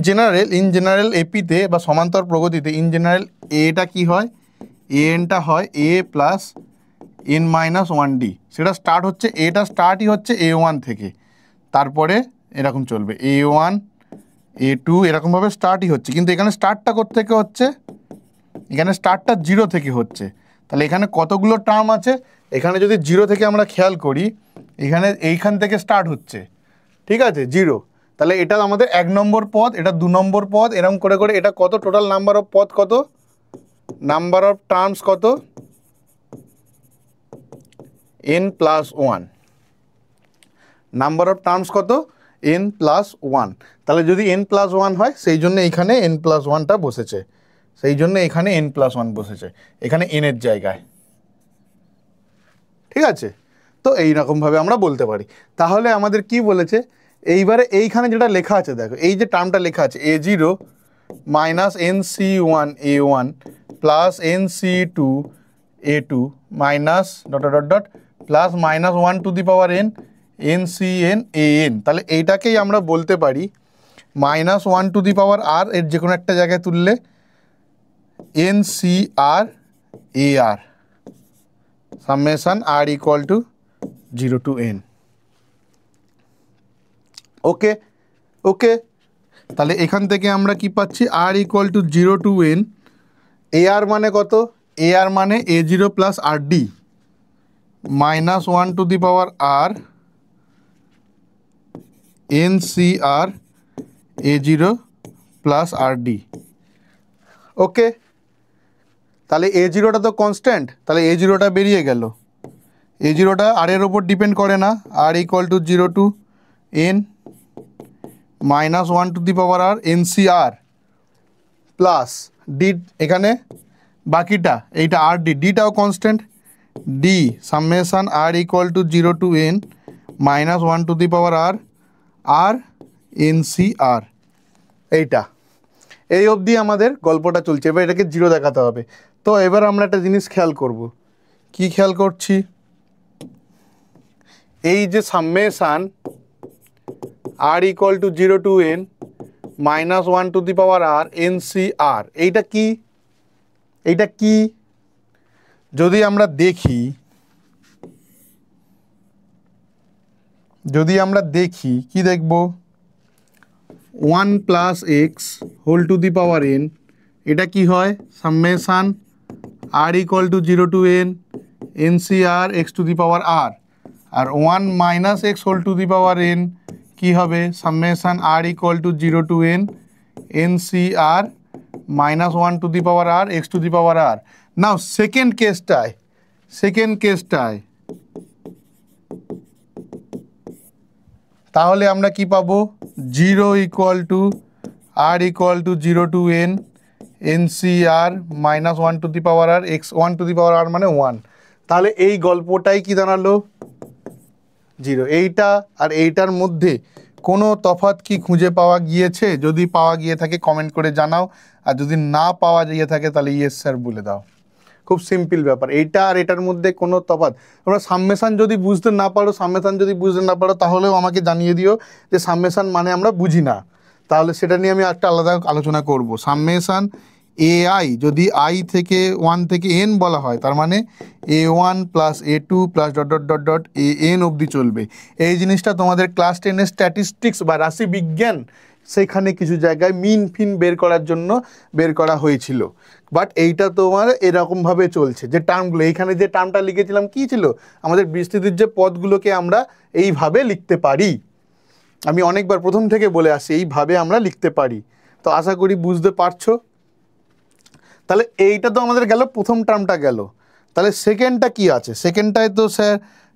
জেনারেল এপিতে বা সমান্তর প্রগতিতে ইন জেনারেল এটা কি হয়, এনটা হয় A প্লাস n-1D। সেটা স্টার্ট হচ্ছে, এটা স্টার্টই হচ্ছে A1 থেকে, তারপরে এরকম চলবে A1 A2 এরকমভাবে স্টার্টই হচ্ছে। কিন্তু এখানে স্টার্টটা কোত্থেকে হচ্ছে, এখানে স্টার্টটা 0 থেকে হচ্ছে। তাহলে এখানে কতগুলো টার্ম আছে, এখানে যদি 0 থেকে আমরা খেয়াল করি, এখানে এইখান থেকে স্টার্ট হচ্ছে, ঠিক আছে, 0। তাহলে এটা আমাদের 1 নম্বর পদ, এটা 2 নম্বর পদ, এরকম করে করে এটা কত, টোটাল নাম্বার অফ পদ কত, নাম্বার অফ টার্মস কত, n+1, নাম্বার অফ টার্মস কত, n+1। তাহলে যদি n+1 হয়, সেই জন্য এখানে n+1টা বসেছে, সেই জন্য এখানে n+1 বসেছে, এখানে n এর জায়গায়, ঠিক আছে? তো এইরকমভাবে আমরা বলতে পারি। তাহলে আমাদের কি বলেছে, এইবারে এইখানে যেটা লেখা আছে দেখো, এই যে টার্মটা লেখা আছে A0 minus NC1 A1 plus NC2 A2 minus dot dot dot plus -1 to the power n NCN AN। তাহলে এইটাকেই আমরা বলতে পারি -1 টু দি পাওয়ার r, এর যে কোনো একটা জায়গায় তুললে NCR AR summation r equal to 0 to n। Okay okay, তাহলে এখান থেকে আমরা কি পাচ্ছি, r equal to 0 to n। AR মানে কত, AR মানে A0 plus RD -1 to the power r NCR A0 plus RD। Okay, তাহলে A0টা তো কনস্ট্যান্ট, তাহলে A0টা বেরিয়ে গেল, A0টা r এর ওপর ডিপেন্ড করে না, r equal to 0 to n -1 to the power r NCR plus d, এখানে বাকিটা এইটা RD, ডিটাও constant, d summation r equal to 0 to n -1 to the power r আর NCR। এইটা এই অবধি আমাদের গল্পটা চলছে, এবার এটাকে 0 দেখাতে হবে। তো এবার আমরা একটা জিনিস খেয়াল করব, কি খেয়াল করছি, এই যে summation r equal to 0 to n -1 to the power r NCR, এইটা কি, এইটা কি, যদি আমরা দেখি, কি দেখব, 1 plus x whole to the power n এটা কি হয় summation r equal to 0 to n NCR x to the power r আর 1 minus x whole to the power n কি হবে summation r equal to 0 to n NCR minus 1 to the power r x to the power r। Now second কেসটায় তাহলে আমরা কি পাবো 0 equal to r equal to 0 to n NCR minus 1 to the power r x 1 to the power r মানে 1। তাহলে এই গল্পটাই কি দাঁড়ালো 0। এইটা আর এইটার মধ্যে কোনো তফাৎ কি খুঁজে পাওয়া গিয়েছে? যদি পাওয়া গিয়ে থাকে কমেন্ট করে জানাও, আর যদি না পাওয়া গিয়ে থাকে তাহলে ইয়েস স্যার বলে দাও। খুব সিম্পল ব্যাপার, এইটা আর এটার মধ্যে কোনো তফাৎ। তোমরা সামেশন যদি বুঝতে না পারো তাহলেও আমাকে জানিয়ে দিও যে সামেশন মানে আমরা বুঝি না, তাহলে সেটা নিয়ে আমি একটা আলাদা আলোচনা করব। সামেশন AI যদি i থেকে 1 থেকে n বলা হয় তার মানে A1 plus A2 plus dot dot dot dot AN অবধি চলবে। এই জিনিসটা তোমাদের ক্লাস 10-এর স্ট্যাটিস্টিক্স বা রাশি বিজ্ঞান সেখানে কিছু জায়গায় মিন ফিন বের করার জন্য বের করা হয়েছিল। বাট এইটা তোমার এরকমভাবে চলছে যে টার্মগুলো, এইখানে যে টার্মটা লিখেছিলাম কী ছিল, আমাদের বিস্তৃতির যে পদগুলোকে আমরা এইভাবে লিখতে পারি। আমি অনেকবার প্রথম থেকে বলে আসছি এইভাবে আমরা লিখতে পারি। তো আশা করি বুঝতে পারছো। তাহলে এইটা তো আমাদের গেল, প্রথম টার্মটা গেল। তাহলে সেকেন্ডটা কি আছে? সেকেন্ডটায় তো স্যার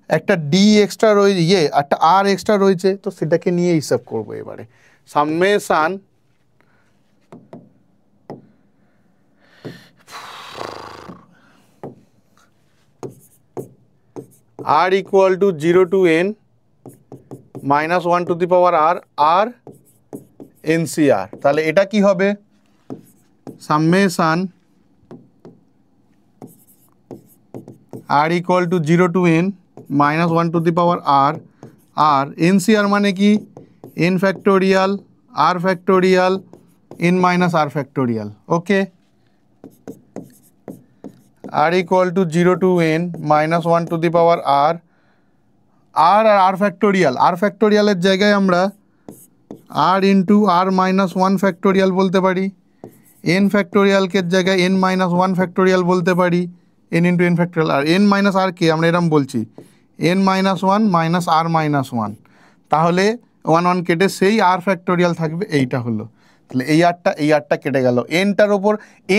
একটা ডি এক্সট্রা রয়েছে, একটা আর এক্সট্রা রয়েছে, তো সেটাকে নিয়ে হিসাব করবো এবারে। Summation r equal to 0 to n minus 1 to the power r NCR। তাহলে এটা কি হবে summation r equal to 0 to n minus 1 to the power r NCR মানে কি n factorial r factorial n minus r factorial. Okay, r equal to 0 to n minus 1 to the power r আর r ফ্যাক্টোরিয়ালের জায়গায় আমরা r into r minus 1 factorial বলতে পারি, n ফ্যাক্টোরিয়ালকে জায়গায় n minus 1 factorial বলতে পারি, n ইন্টু n ফ্যাক্টোরিয়াল। আর n minus r কে আমরা এরম বলছি n minus 1 minus r minus 1, তাহলে 1 1 কেটে সেই r ফ্যাক্টোরিয়াল থাকবে। এইটা হলো, তাহলে এই আরটা কেটে গেল।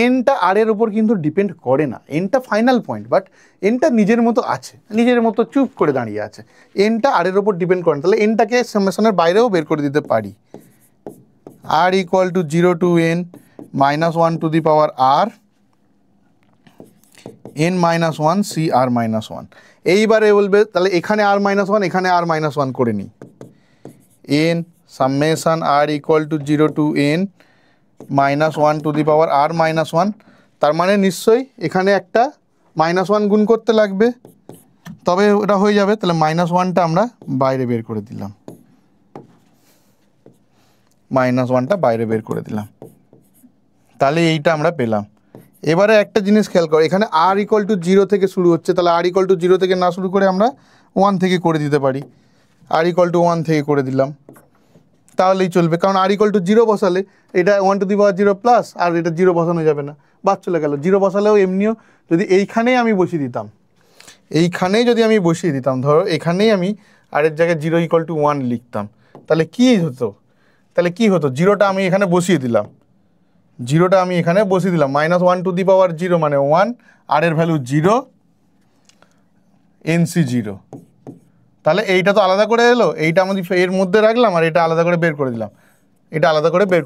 এনটা আর এর ওপর কিন্তু ডিপেন্ড করে না, এনটা ফাইনাল পয়েন্ট, বাট এনটা নিজের মতো আছে, নিজের মতো চুপ করে দাঁড়িয়ে আছে। এনটা আর এর ওপর ডিপেন্ড করে না, তাহলে এনটাকে সামেশনের বাইরেও বের করে দিতে পারি। r equal to 0 to n minus 1 to the power r n minus 1 C R minus 1। এইবারে বলবে তাহলে এখানে r মাইনাস 1 এখানে r মাইনাস 1 করে নিই। n summation r equal to 0 to n minus 1 to the power r minus 1, তার মানে নিশ্চয়ই এখানে একটা মাইনাস 1 গুণ করতে লাগবে, তবে ওটা হয়ে যাবে। তাহলে মাইনাস 1টা আমরা বাইরে বের করে দিলাম, তাহলে এইটা আমরা পেলাম। এবারে একটা জিনিস খেয়াল করো, এখানে r ইকুয়াল টু 0 থেকে শুরু হচ্ছে, তাহলে r ইকুয়াল টু 0 থেকে না শুরু করে আমরা 1 থেকে করে দিতে পারি। r ইকুয়াল টু 1 থেকে করে দিলাম, তাহলেই চলবে, কারণ r ইকুয়াল টু 0 বসালে এটা 1 টু দি পাওয়ার 0 প্লাস, আর এটা 0 বসানো যাবে না, বাদ চলে গেল। 0 বসালেও এমনিও যদি এইখানেই আমি বসিয়ে দিতাম, ধরো এখানেই আমি r এর জায়গায় 0 ইকুয়াল টু 1 লিখতাম, তাহলে কি হতো 0টা আমি এখানে বসিয়ে দিলাম, মাইনাস 1 টু দি পাওয়ার 0 মানে 1, আর এর ভ্যালু 0, NC 0। তাহলে এইটা তো আলাদা করে এলো, এইটা আমাদের এর মধ্যে রাখলাম, আর এটা আলাদা করে বের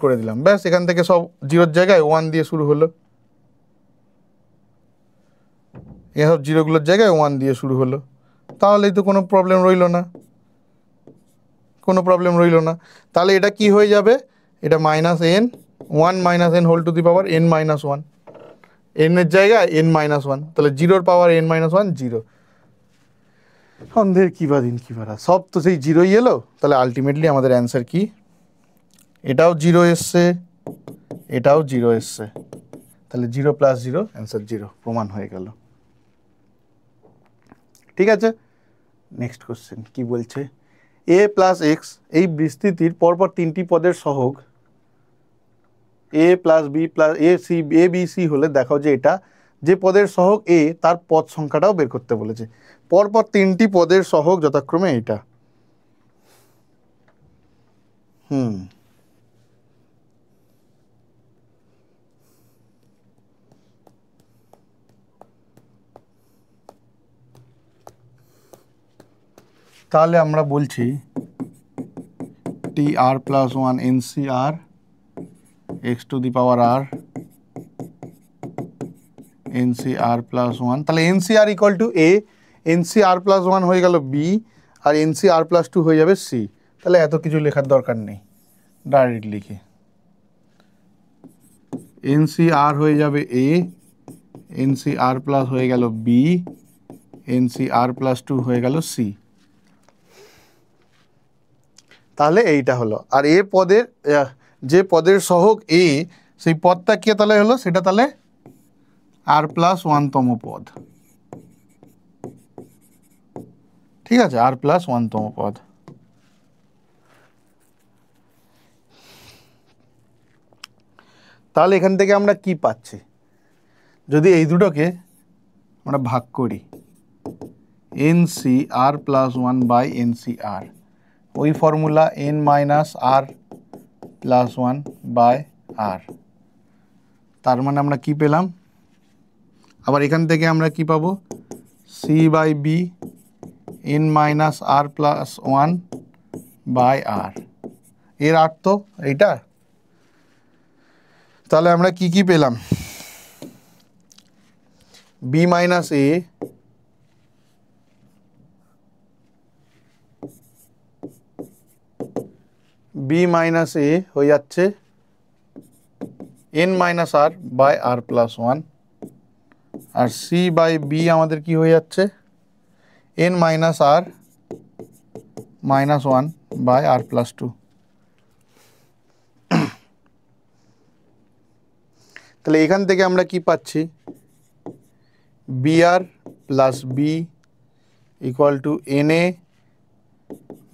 করে দিলাম, ব্যাস। এখান থেকে সব 0-র জায়গায় 1 দিয়ে শুরু হলো, এসব 0গুলোর জায়গায় 1 দিয়ে শুরু হলো, তাহলেই তো কোনো প্রবলেম রইল না। তাহলে এটা কি হয়ে যাবে, এটা minus n 1 minus n whole to the power n minus 1, n এর জায়গায় n মাইনাস 1, তাহলে 0-র পাওয়ার n মাইনাস 1 0। অন্ধের কি বা দিন কি বারা, সব তো সেই 0ই এলো। তাহলে আলটিমেটলি আমাদের অ্যান্সার কি, এটাও 0 এসছে, এটাও 0 এসছে, তাহলে 0 প্লাস 0 অ্যান্সার 0 প্রমাণ হয়ে গেল। ঠিক আছে, নেক্সট কোশ্চেন কি বলছে, a প্লাস এক্স এই বিস্তৃতির পরপর 3টি পদের সহগ এ plus B plus A B C হলে দেখো যে এটা যে পদের সহগ এ তার পদ সংখ্যাটাও বের করতে বলেছে। পরপর 3টি পদের সহগ যথাক্রমে এটা। তাহলে আমরা বলছি t R plus one n C r x to the power r n C r plus one, তাহলে n C r equal to a, n C r plus one হয়ে গেল বি, আর এনসি আর প্লাস টু হয়ে যাবে সি। তাহলে এত কিছু লেখার দরকার নেই, ডাইরেক্ট লিখে এনসি আর হয়ে যাবে এ, এনসি আর প্লাস হয়ে গেল B, NC r plus two হয়ে গেল সি। তাহলে এইটা হলো। আর এ পদের যে পদের সহগ এ সেই পদটা কে তাহলে হলো, সেটা তাহলে আর প্লাস ওয়ানতম পদ। ঠিক আছে, আর প্লাস ওয়ানতম পদ। তাহলে এখান থেকে আমরা কি পাচ্ছি, যদি এই দুটোকে আমরা ভাগ করি n C R plus one by n C r, ওই formula n minus R plus one by r, তার মানে আমরা কি পেলাম, আবার এখান থেকে আমরা কি পাবো, C by B N minus R plus one by R, এর আর তো এইটা। তাহলে আমরা কি কি পেলাম, B minus A B minus A হয়ে যাচ্ছে N minus R by R plus one, আর সি বাই বি আমাদের কি হয়ে যাচ্ছে N minus R minus one by R plus two. তাহলে এখান থেকে আমরা কি পাচ্ছি, B R plus B equal to N A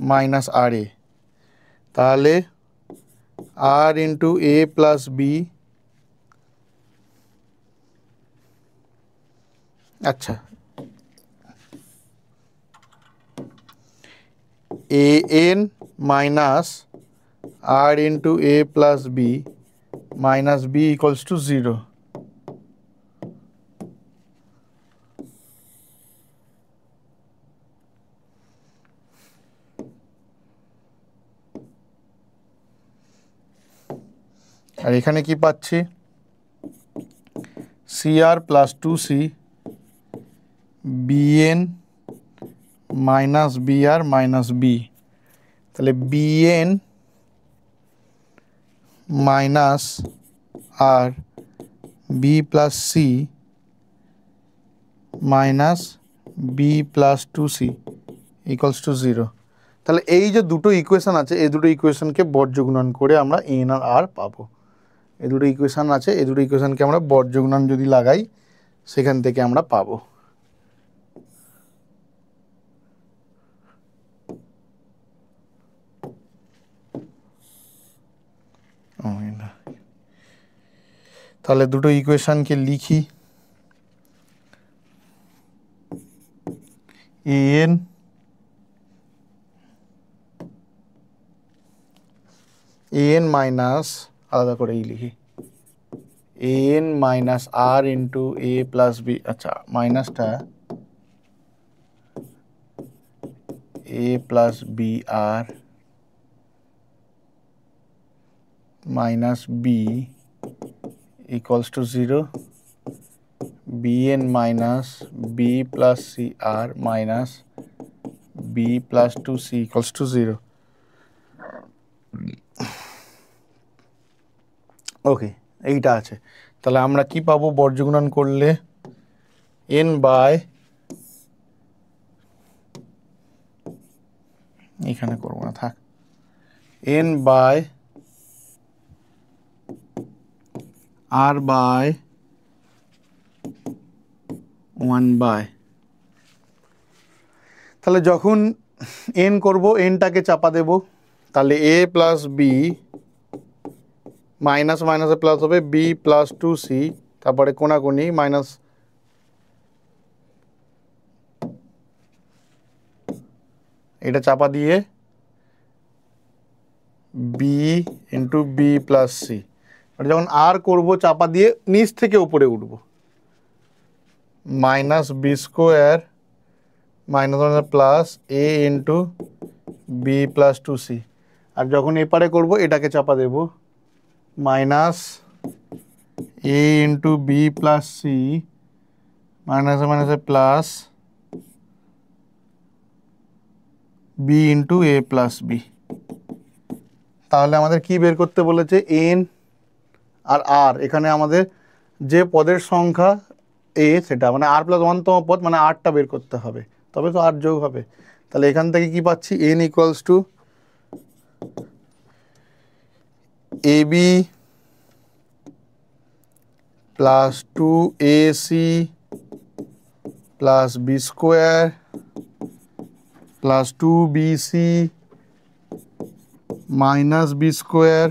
minus R A, তাহলে R into A plus B, আচ্ছা A N minus R into A plus B minus B equals to 0। আর এখানে কি পাচ্ছি, সি আর plus two C BN minus B R minus B, তাহলে BN minus R B plus C minus B plus two C equals to 0। তাহলে এই যে দুটো equation আছে, এই দুটো ইকুয়েশনকে বর্গগুণন করে আমরা এন আর আর পাবো। এই দুটো ইকুয়েশন আছে, এই দুটো ইকুয়েশনকে আমরা বর্গগুণন যদি লাগাই সেখান থেকে আমরা পাবো। তাহলে দুটো ইকুয়েশনকে লিখি, এন এন মাইনাস, আলাদা করেই লিখি, N minus R into A plus B, আচ্ছা মাইনাসটা A plus B R minus B equals to 0, bn minus B plus C R minus B plus two C equals to 0। Okay, এইটা আছে। তাহলে আমরা কি পাবো বর্গগুণন করলে, এন বাই, এখানে করবো না থাক, N by R by 1 by, তাহলে যখন এন করব এনটাকে চাপা দেব, তাহলে এ প্লাস বি মাইনাস মাইনাসে প্লাস হবে বি প্লাস টু সি, তারপরে কোনাকুনি মাইনাস এটা চাপা দিয়ে B into B plus C. যখন আর করবো চাপা দিয়ে নিচ থেকে উপরে উঠবো, minus B square minus plus A into B plus two C. আর যখন এপারে করবো এটাকে চাপা দেব minus A into B plus C মাইনাসে মাইনাসে plus B into A plus B. তাহলে আমাদের কি বের করতে বলেছে? এন আর আর, এখানে আমাদের যে পদের সংখ্যা এ সেটা মানে আর প্লাস ওয়ানতম পদ মানে আরটা বের করতে হবে, তবে তো আর যোগ হবে। তাহলে এখান থেকে কি পাচ্ছি? N equals to A B plus two A C plus B square plus two B C minus B square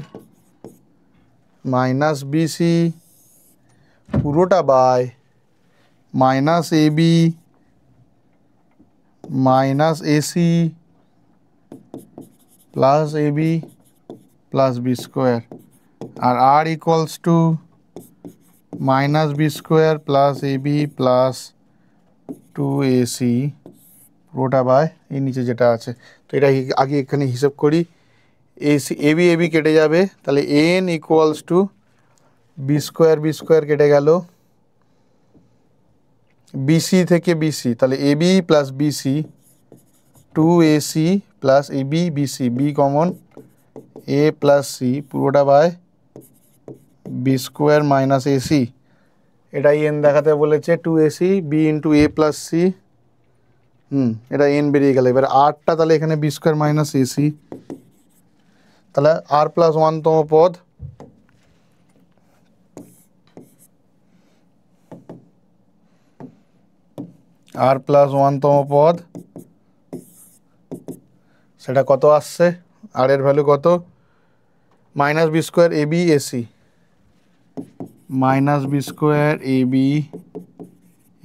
minus B C পুরোটা by minus A B minus A C plus A B plus B square. আর R equals to minus B square plus A B plus two A C পুরোটা by এই নিচে যেটা আছে। তো এটা আগে এখানে হিসেব করি, এসি এ বি কেটে যাবে, তাহলে N equals to B square কেটে গেল, বিসি থেকে বিসি তাহলে A B plus BC two A C plus A B BC, B common A plus C পুরোটা by B square minus A C. এটাই N দেখাতে বলেছে, two A C B into A plus C. এটা N বেরিয়ে গেল। এবার আরটা তাহলে এখানে B square minus A C, তাহলে আর প্লাস ওয়ানতম পদ আর প্লাস ওয়ানতম পদ সেটা কত আসছে? আর এর ভ্যালু কত? Minus B square A B AC minus B square A B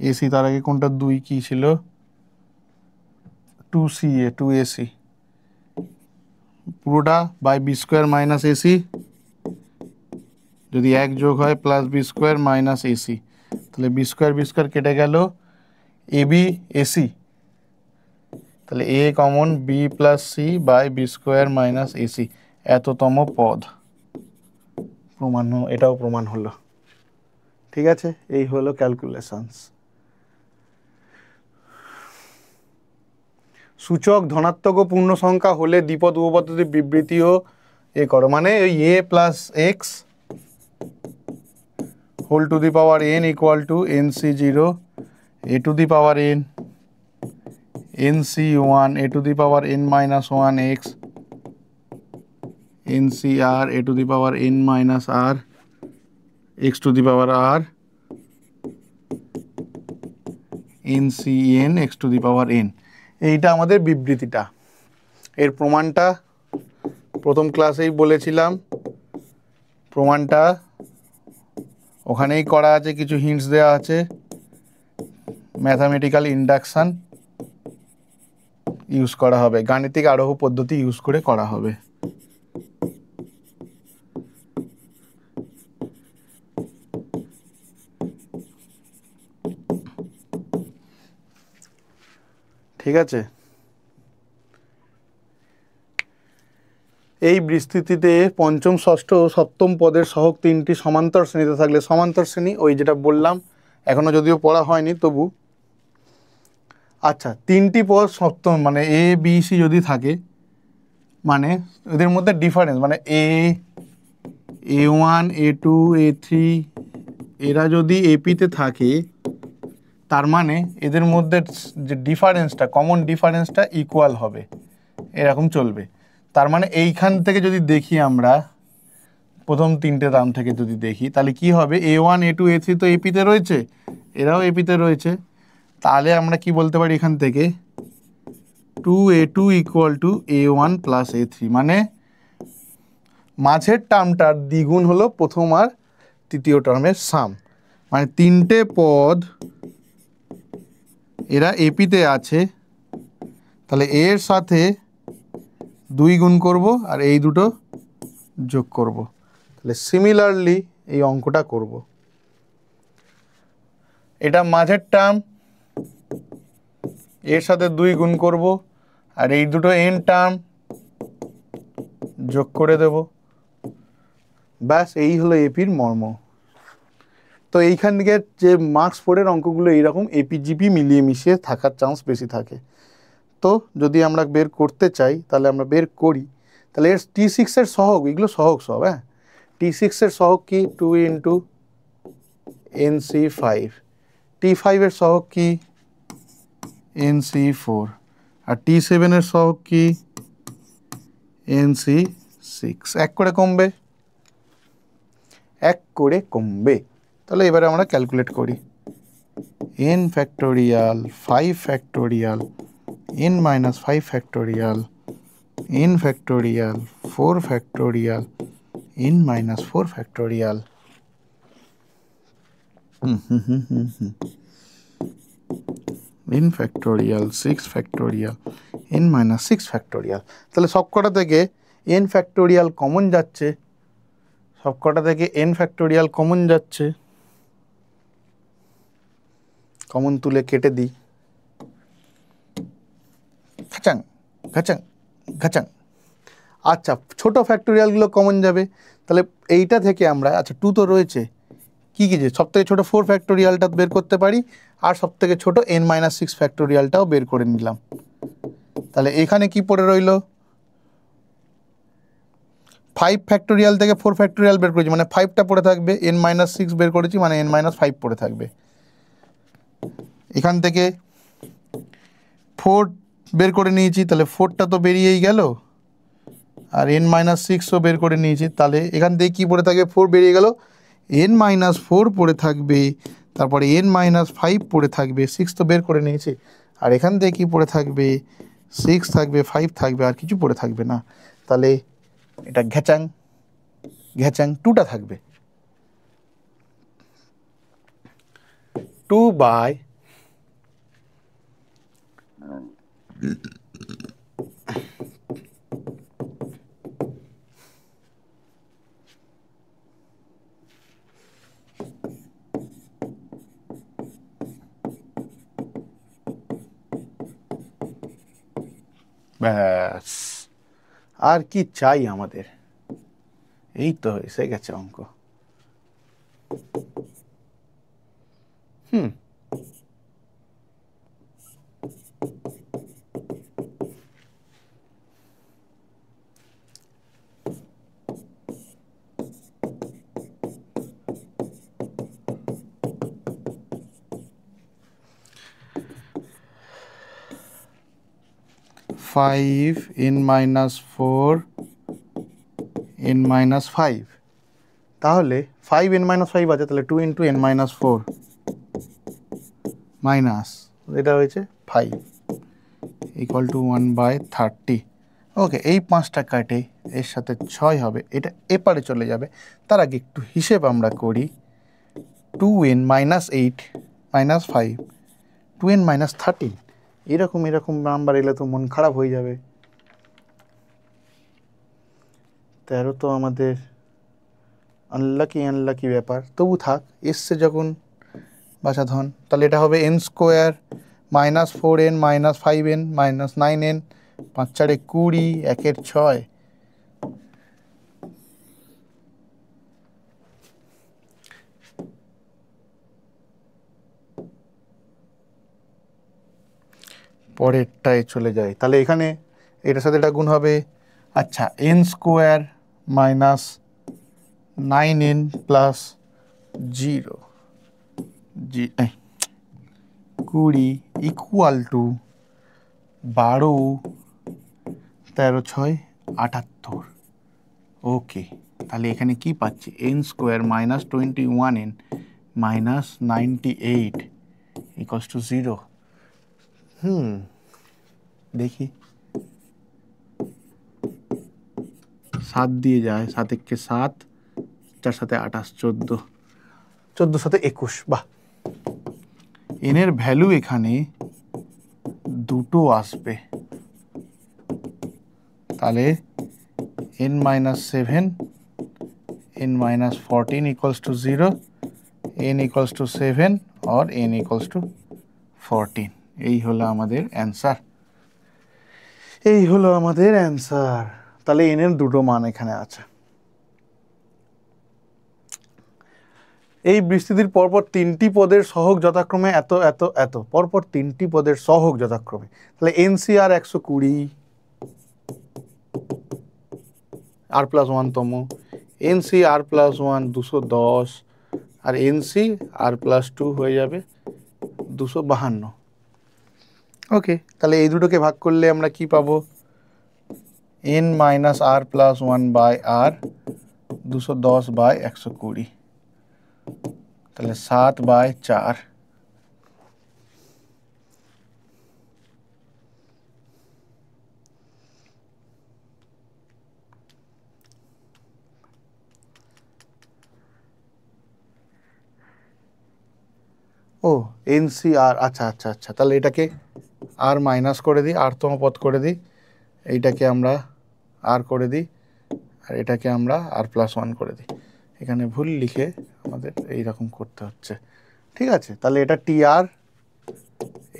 AC, তার আগে কোনটা দুই কি ছিল? Two C A two AC পুরোটা by B square minus AC, যদি এক যোগ হয় plus B square minus AC, তাহলে বি স্কোয়ার কেটে গেল, এ বি এসি তাহলে A common B plus C by B square minus AC এততম পদ প্রমাণ। এটাও প্রমাণ হলো। ঠিক আছে, এই হলো ক্যালকুলেশনস। সূচক ধনাত্মক ও পূর্ণ সংখ্যা হলে দ্বিপদ উপপদ্ধতির বিবৃতিও এ করো, মানে ওই A plus x whole to the power N equal to N C zero A to the power N N C one A to the power N minus one X N C R A to the power N minus R x to the power R N C N X to the power N. এইটা আমাদের বিবৃতিটা। এর প্রমাণটা প্রথম ক্লাসেই বলেছিলাম, প্রমাণটা ওখানেই করা আছে, কিছু হিন্টস দেওয়া আছে, ম্যাথামেটিক্যাল ইন্ডাকশান ইউজ করা হবে, গাণিতিক আরোহ পদ্ধতি ইউজ করে করা হবে। ঠিক আছে, এই বিস্তৃতিতে পঞ্চম ষষ্ঠ ও সপ্তম পদের সহগ তিনটি সমান্তর শ্রেণীতে থাকলে, সমান্তর শ্রেণী ওই যেটা বললাম, এখনো যদিও পড়া হয়নি তবু। আচ্ছা, তিনটি পদ সপ্তম মানে এ বি সি যদি থাকে, মানে এদের মধ্যে ডিফারেন্স মানে A one A two A three এরা যদি এপিতে থাকে, তার মানে এদের মধ্যে যে ডিফারেন্সটা, কমন ডিফারেন্সটা ইকুয়াল হবে, এরকম চলবে। তার মানে এইখান থেকে যদি দেখি আমরা প্রথম তিনটে দাম থেকে যদি দেখি, তাহলে কি হবে? A one A two A three তো এপিতে রয়েছে, এরাও এপিতে রয়েছে, তাহলে আমরা কি বলতে পারি এখান থেকে two A two equal to A one plus A three, মানে মাঝের টার্মটার দ্বিগুণ হলো প্রথম আর তৃতীয় টার্মের সাম, মানে তিনটে পদ এরা এপিতে আছে, তাহলে এর সাথে 2 গুণ করব আর এই দুটো যোগ করব, তাহলে সিমিলারলি এই অঙ্কটা করব। এটা মাঝের টার্ম, এর সাথে 2 গুণ করব আর এই দুটো এন টার্ম যোগ করে দেব, ব্যাস এই হলো এপির মর্ম। তো এইখান থেকে যে মার্কস 4-এর অঙ্কগুলো এইরকম এপিজিপি মিলিয়ে মিশিয়ে থাকার চান্স বেশি থাকে। তো যদি আমরা বের করতে চাই তাহলে আমরা বের করি। তাহলে এর T6-এর সহগ, এগুলো সহগ সব, হ্যাঁ, T6-এর সহগ কি 2 ইন্টু NC5, T5-এর সহগ কি NC4, আর T7-এর সহগ কি NC6। এক করে কমবে, এক করে কমবে। তাহলে এবারে আমরা ক্যালকুলেট করি। n factorial 5 factorial n minus 5 factorial n factorial 4 factorial n minus 4 factorial n factorial 6 factorial n minus 6 factorial. তাহলে সবকটা থেকে n ফ্যাক্টোরিয়াল কমন যাচ্ছে, সবকটা থেকে n ফ্যাক্টোরিয়াল কমন যাচ্ছে, কমন তুলে কেটে দিই, ঘাচাং ঘাচাং ঘাচাং। আচ্ছা, ছোট ফ্যাক্টোরিয়ালগুলো কমন যাবে, তাহলে এইটা থেকে আমরা, আচ্ছা 2 তো রয়েছে, কী কী যে সব থেকে ছোটো 4 ফ্যাক্টোরিয়ালটা বের করতে পারি, আর সব থেকে ছোটো n-6 ফ্যাক্টোরিয়ালটাও বের করে নিলাম। তাহলে এখানে কি পড়ে রইল, 5 ফ্যাক্টোরিয়াল থেকে 4 ফ্যাক্টোরিয়াল বের করেছি, মানে 5টা পড়ে থাকবে, n-6 বের করেছি মানে n-5 পড়ে থাকবে। এখান থেকে 4 বের করে নিয়েছি, তাহলে 4টা তো বেরিয়েই গেল, আর n-6ও বের করে নিয়েছি, তাহলে এখান থেকে কী পড়ে থাকবে, 4 বেরিয়ে গেল, n-4 পড়ে থাকবে, তারপরে n-5 পড়ে থাকবে, 6 তো বের করে নিয়েছি, আর এখান থেকে কী পড়ে থাকবে, 6 থাকবে, 5 থাকবে, আর কিছু পড়ে থাকবে না। তাহলে এটা ঘ্যাচাং ঘ্যাচাং 2টা থাকবে, 2 বাই ব্যাস, আর কি চাই আমাদের, এই তো এসে গেছে অঙ্ক। হুম, ফাইভ n-4 n-5, তাহলে 5 n-5 আছে, তাহলে 2 ইন্টু n-4 মাইনাস, এটা হয়েছে 5 ইকুয়াল টু 1/30। ওকে, এই 5টা কাটে এর সাথে 6 হবে, এটা এপারে চলে যাবে। তার আগে একটু হিসেব আমরা করি, 2n-8 মাইনাস 5 2n-13, এরকম এরকম নাম্বার এলে তো মন খারাপ হয়ে যাবে। 13 তো আমাদের আনলাকি ব্যাপার, তবু থাক, এসছে যখন বাছাধন। তাহলে এটা হবে n² minus 4n minus 5n minus 9n, 5 × 4 = 20, 1 × 6। পরেরটায় চলে যায়, তাহলে এখানে এটার সাথে এটা গুণ হবে। আচ্ছা, n² minus 9n plus 0 20 equal to 12 13 6 78। ওকে, তাহলে এখানে কি পাচ্ছি, n² minus 21n minus 98 equals to 0। দেখি 7 দিয়ে যায়, 7 একে 7, 4 সাথে 28, 14, 14 সাথে 21। বাহ, n এর ভ্যালু এখানে দুটো আসবে, তাহলে n-7, n-14 equals to 0, n equals to 7 or n equals to 14। এই হলো আমাদের অ্যান্সার, এই হলো আমাদের অ্যান্সার। তাহলে n এর দুটো মান এখানে আছে। এই বিস্তৃতির পরপর 3টি পদের সহগ যথাক্রমে এত এত এত, পরপর 3টি পদের সহগ যথাক্রমে, তাহলে NCR 120 r+1 তম, NCR+1 210, আর NCR+2 হয়ে যাবে 252। ওকে, তাহলে এই দুটোকে ভাগ করলে আমরা কি পাবো? n-r+1/r 210/120, তাহলে 7/4। ও NCR, আচ্ছা আচ্ছা আচ্ছা, তাহলে এটাকে আর মাইনাস করে দিই, আরতম পদ করে দিই, এইটাকে আমরা আর করে দিই, আর এটাকে আমরা r+1 করে দিই। এখানে ভুল লিখে আমাদের এইরকম করতে হচ্ছে, ঠিক আছে? তাহলে এটা TR,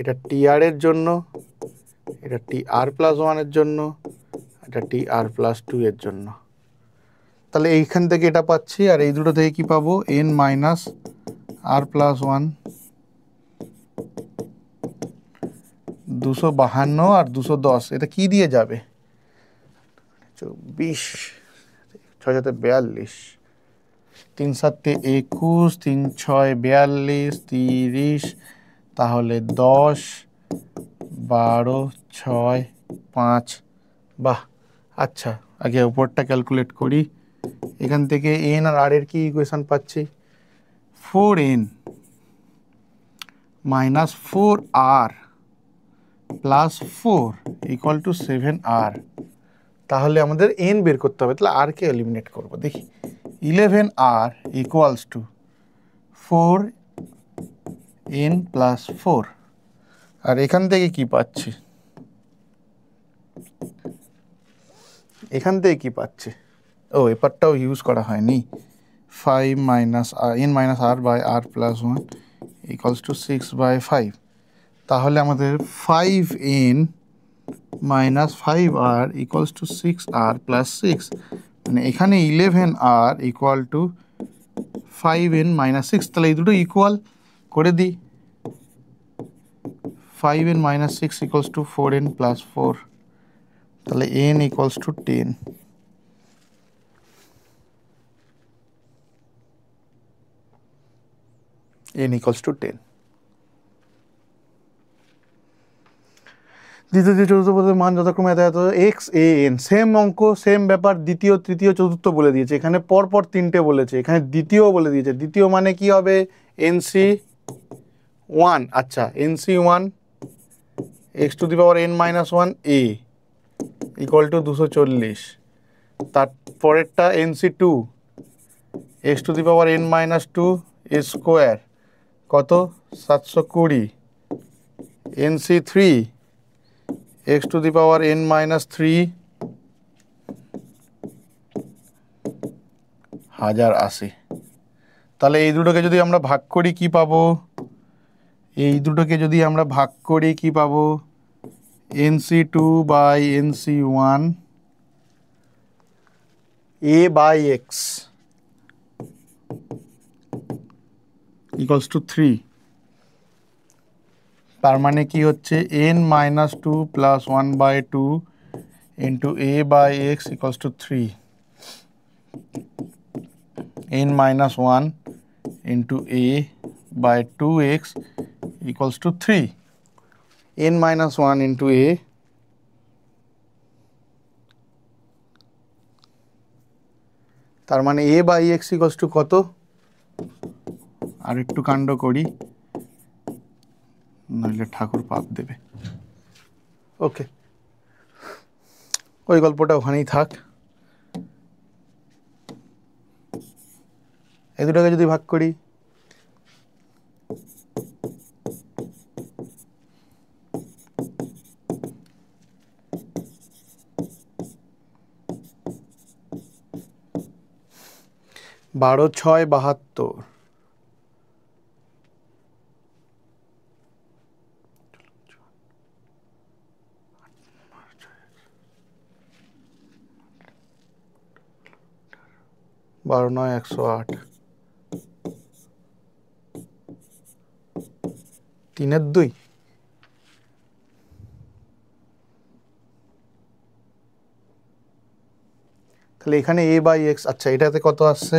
এটা TR এর জন্য, এটা TR+1 এর জন্য, এটা TR+2 এর জন্য। তাহলে এইখান থেকে এটা পাচ্ছি, আর এই দুটো থেকে কি পাবো? n-r+1 252 আর 210, এটা কি দিয়ে যাবে? 24, 6 × 42, 3 × 7 21, 3 × 6 42, 30, তাহলে 10, 12, 6, 5। বাহ, আচ্ছা, আগে উপরটা ক্যালকুলেট করি। এখান থেকে n আর r এর কি ইকুয়েশন পাচ্ছি? 4n - 4r + 4 = 7r। তাহলে আমাদের n বের করতে হবে, তাহলে r কে এলিমিনেট করব। দেখি, 11r = 4n + 4। আর এখান থেকে কি পাচ্ছি? এখান থেকে কি পাচ্ছি? ও, এপারটাও ইউজ করা হয়নি। 5 - n-r/r+1 = 6/5। তাহলে আমাদের 5n - 5r = 6r + 6, মানে এখানে 11r = 5n - 6। তাহলে এই দুটো ইকুয়াল করে দিই। 5n - 6 = 4n + 4, তাহলে n = 10। n = 10। দ্বিতীয় চতুর্থ পদের মান যথাক্রমে এত এত x a n, সেম অঙ্ক, সেম ব্যাপার, দ্বিতীয় তৃতীয় চতুর্থ বলে দিয়েছে। এখানে পরপর 3টে বলেছে, এখানে দ্বিতীয় বলে দিয়েছে। দ্বিতীয় মানে কি হবে? NC1, আচ্ছা, NC1 x⁻n-1 a = 240। তারপরেরটা NC2 x⁻n-2 a স্কোয়ার, কত? 720। NC3 x⁻n-3 1080। তাহলে এই দুটোকে যদি আমরা ভাগ করি কি পাবো? এই দুটোকে যদি আমরা ভাগ করি কি পাবো? NC2/NC1 a/x = 3। তার মানে কি হচ্ছে? n-2 + 1/2 * a/x = 3, n-1 * a/2x = 3, n-1 * a, তার মানে a/x = কত? আর একটু কাণ্ড করি, নইলে ঠাকুর পাপ দেবে। ওকে, ওই গল্পটা ওখানেই থাক। এই দুটোকে যদি ভাগ করি, বারো ছয় 72, বারো নয় 108, 3-2। তাহলে এখানে a বাই এক্স, আচ্ছা এটাতে কত আসছে,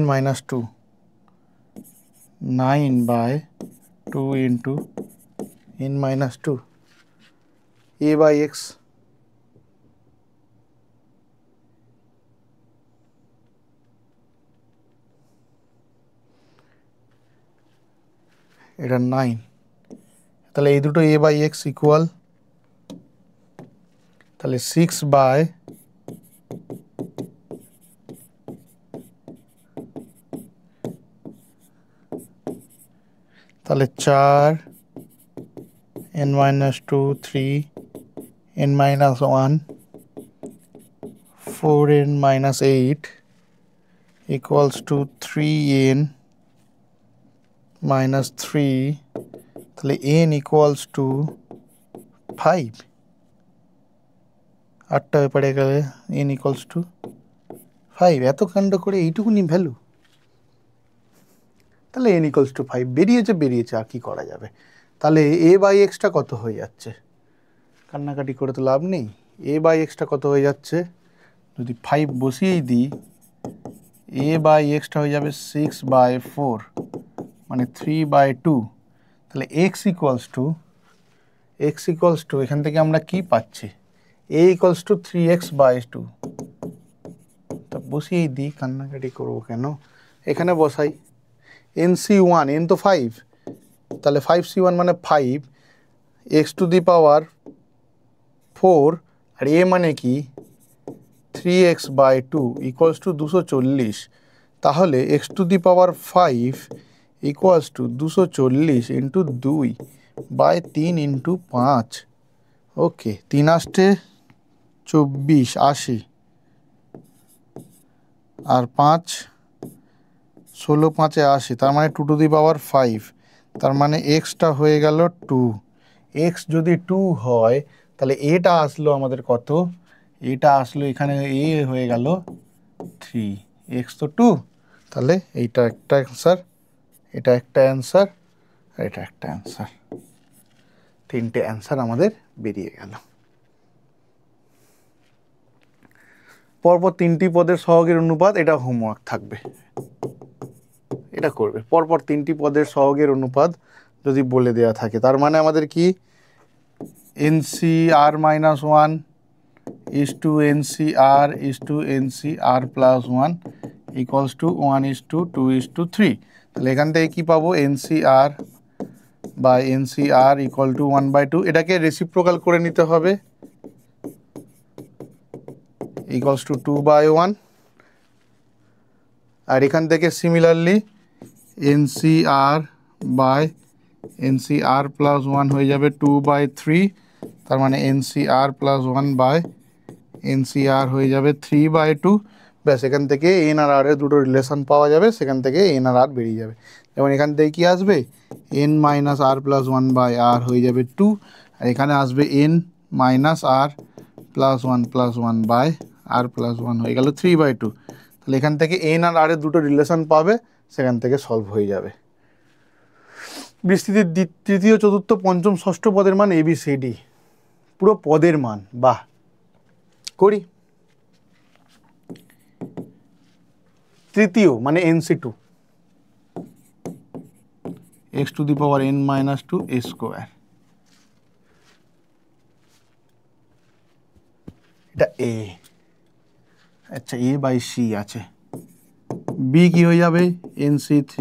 n-2, 9/2 into n-2 a by x, এটা 9। তাহলে এই দুটো a বাই এক্স ইকুয়াল, তাহলে 6 বাই তাহলে 4 n-2 3 n-1 4n-8 equals to 3n-3, তাহলে n equals to 5, 8টা পড়ে গেলে n equals to 5, এত কাণ্ড করে এইটুকুনি ভ্যালু, তাহলে n equals to 5 বেরিয়েছে, আর কি করা যাবে। তাহলে a বাই এক্সটা কত হয়ে যাচ্ছে, কান্নাকাটি করে তো লাভ নেই, a বাই এক্সটা কত হয়ে যাচ্ছে, যদি 5 বসিয়েই দিই, a বাই এক্সটা হয়ে যাবে 6/4, মানে 3/2। তাহলে x ইকুয়ালস টু এখান থেকে আমরা কি পাচ্ছি, a ইকুয়ালস টু 3x/2। তা বসিয়েই দিই, কান্নাকাটি করবো কেন, এখানে বসাই, nc1, n তো 5, তাহলে 5c1 মানে 5, x⁴, আর a মানে কি 3x/2 ইকুয়ালস টু 240। তাহলে x⁵ equals to 240 into 2/3 into 5। ওকে, 3 আসতে 24, 80, আর 5 16 5 80, তার মানে 2⁵, তার মানে এক্সটা হয়ে গেল 2। এক্স যদি 2 হয় তাহলে এটা আসলো আমাদের কত, এটা আসলো এখানে এ হয়ে গেল 3, এক্স তো 2, তাহলে এইটা একটা অ্যান্সার, এটা একটা অ্যান্সার, আর এটা একটা অ্যান্সার, 3টে অ্যান্সার আমাদের বেরিয়ে গেল। পরপর 3টি পদের সহগের অনুপাত, এটা হোমওয়ার্ক থাকবে, এটা করবে। পরপর 3টি পদের সহগের অনুপাত যদি বলে দেয়া থাকে, তার মানে আমাদের কি NCR-1 is to NCR is to NCR+1 equals to 1:2:3। তাহলে এখান থেকে কি পাবো, NCR by NCR equal to 1/2, এটাকে রেসিপ্রোকাল করে নিতে হবে, equals to 2/1। আর এখান থেকে সিমিলারলি NCR by NCR+1 হয়ে যাবে 2/3, তার মানে NCR+1 by NCR হয়ে যাবে 3/2। ব্যাস, এখান থেকে এন আর আর এর দুটো রিলেশন পাওয়া যাবে, সেখান থেকে এন আর আর বেরিয়ে যাবে। যেমন এখান থেকে কি আসবে, n-r+1/r হয়ে যাবে 2, আর এখানে আসবে n-r+1+1/r+1 হয়ে গেল 3/2। তাহলে এখান থেকে এন আর আর এর দুটো রিলেশন পাবে, সেখান থেকে সলভ হয়ে যাবে। বিস্তৃতির তৃতীয়, চতুর্থ, পঞ্চম, ষষ্ঠ পদের মান ABCD, পুরো পদের মান, বাহ, করি। তৃতীয় মানে NC2, x⁴n-2 a², এটা A, আচ্ছা A/C আছে, B বি কি হয়ে যাবে NC3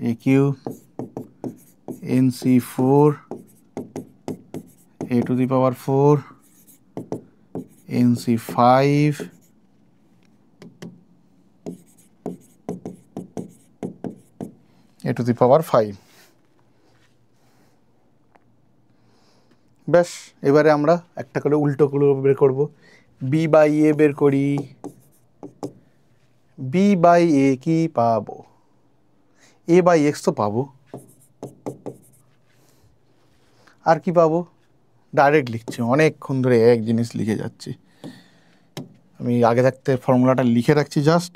AQ NC4 A to the power 4 NC5 A to the power 5। ব্যাস, এবারে আমরা একটা করে উল্টো করে বের করব। বি বাই এ বের করি। বি বাই এ কি পাবো? এ বাই এক্স তো পাবো, আর কি পাবো? ডাইরেক্ট লিখছি, অনেকক্ষণ ধরে এক জিনিস লিখে যাচ্ছি। আমি আগে থাকতে ফর্মুলাটা লিখে রাখছি just.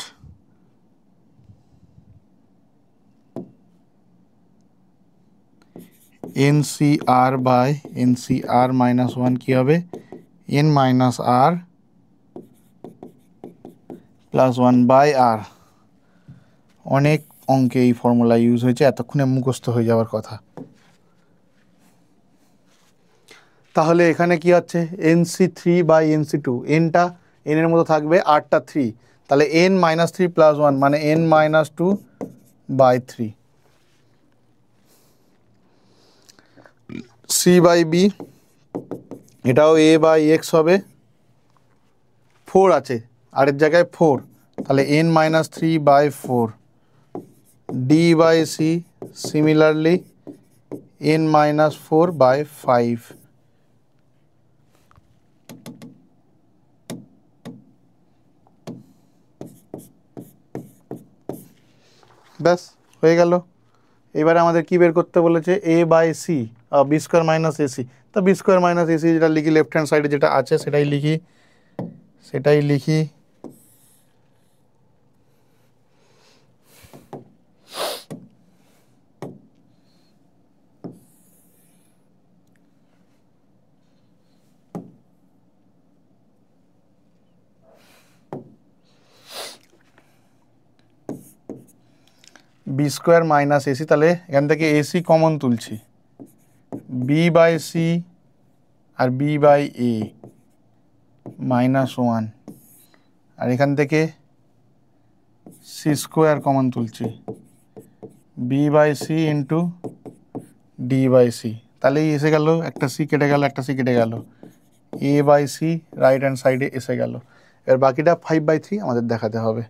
NCR by NCR minus 1 কি হবে? N minus R plus 1 by R। অনেক অঙ্কে এই ফর্মুলা ইউজ হয়েছে, এতক্ষণে মুখস্থ হয়ে যাওয়ার কথা। তাহলে এখানে কি হচ্ছে? NC3 বাই NC2, এনটা এনের মতো থাকবে, আরটা 3, তাহলে N মাইনাস 3 প্লাস 1 মানে N minus 2 by 3। C by B, এটাও A বাই X হবে, 4 আছে আরের জায়গায় 4, তাহলে N minus 3 by 4। D by C similarly N minus 4 by 5। ব্যাস হয়ে গেল। এবারে আমাদের কি বের করতে বলেছে? A by C B square minus AC। তা বি স্কোয়ার মাইনাস AC যেটা লিখি, লেফট হ্যান্ড সাইডে যেটা আছে সেটাই লিখি। বি স্কোয়ার মাইনাস AC, তাহলে এখান থেকে AC কমন তুলছি, B বাই C আর B বাই A মাইনাস 1, আর এখান থেকে C স্কোয়ার কমন তুলছি, B by C into D by C। তাহলেই এসে গেল, একটা C কেটে গেল, একটা C কেটে গেল, A by C right hand সাইডে এসে গেল। এবার বাকিটা 5/3 আমাদের দেখাতে হবে।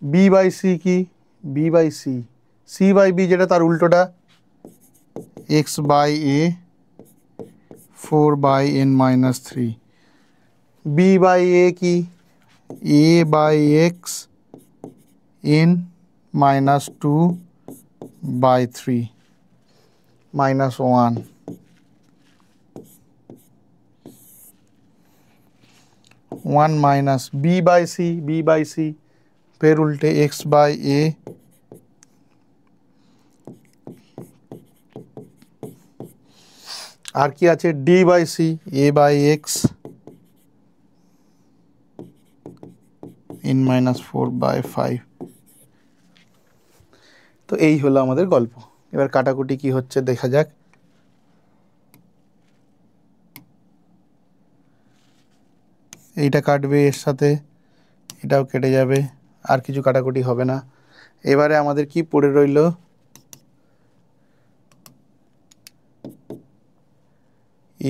B বাই C কি? B by C, C by B যেটা তার উল্টোটা, X by A 4 by N minus 3। B by A কি? A by X N minus 2 by 3 minus 1। Minus B by C ফের উল্টে X বাই A আর কি আছে? D by C A by X N minus 4 by 5। তো এই হলো আমাদের গল্প। এবার কাটাকুটি কি হচ্ছে দেখা যাক। এইটা কাটবে, এর সাথে এটাও কেটে যাবে, আর কিছু কাটাকুটি হবে না। এবারে আমাদের কি পড়ে রইল?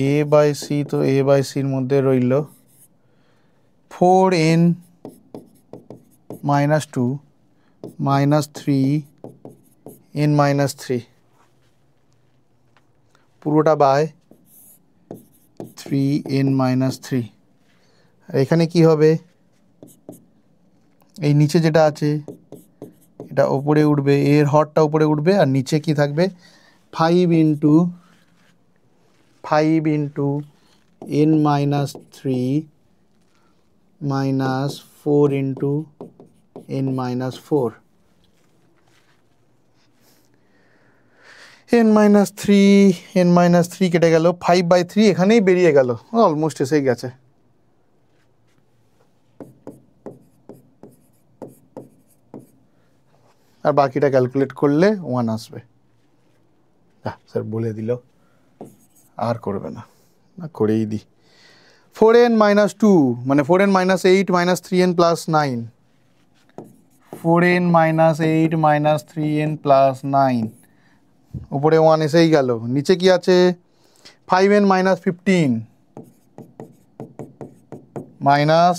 A বাই C, তো A বাই Cর মধ্যে রইল 4N minus 2 minus 3 N minus 3, পুরোটা বাই 3N মাইনাস 3। আর এখানে কি হবে? এই নিচে যেটা আছে এটা ওপরে উঠবে, এর হরটা উপরে উঠবে, আর নিচে কি থাকবে? 5 into N minus 3 minus 4 into N minus 4। N minus 3 কেটে গেল, 5/3 এখানেই বেরিয়ে গেল, অলমোস্ট এসে গেছে। আর বাকিটা ক্যালকুলেট করলে 1 আসবে। স্যার বলে দিল, আর করবে না, করেই দিই। 4n minus 2 মানে 4n minus 8 minus 3n plus 9, 4n minus 8 minus 3n plus 9, উপরে 1 এসেই গেল, নিচে কি আছে 5n minus 15 মাইনাস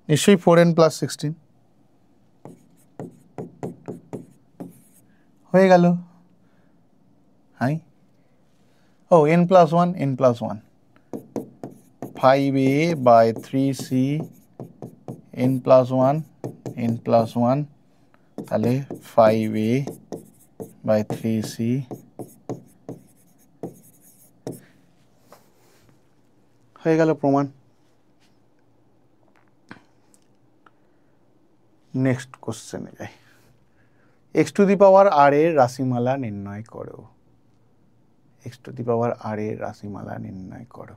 নিশ্চয়ই 4n plus 16 হয়ে গেল। High O n plus 1 n plus 1 5a by 3c n plus 1 n plus 1 তাহলে 5a by 3c হয়ে গেল প্রমাণ। নেক্সট কোশ্চেনে যাই। x to the power r এর রাশিমালা নির্ণয় করো। x to the power r এর রাশিমালা নির্ণয় করো।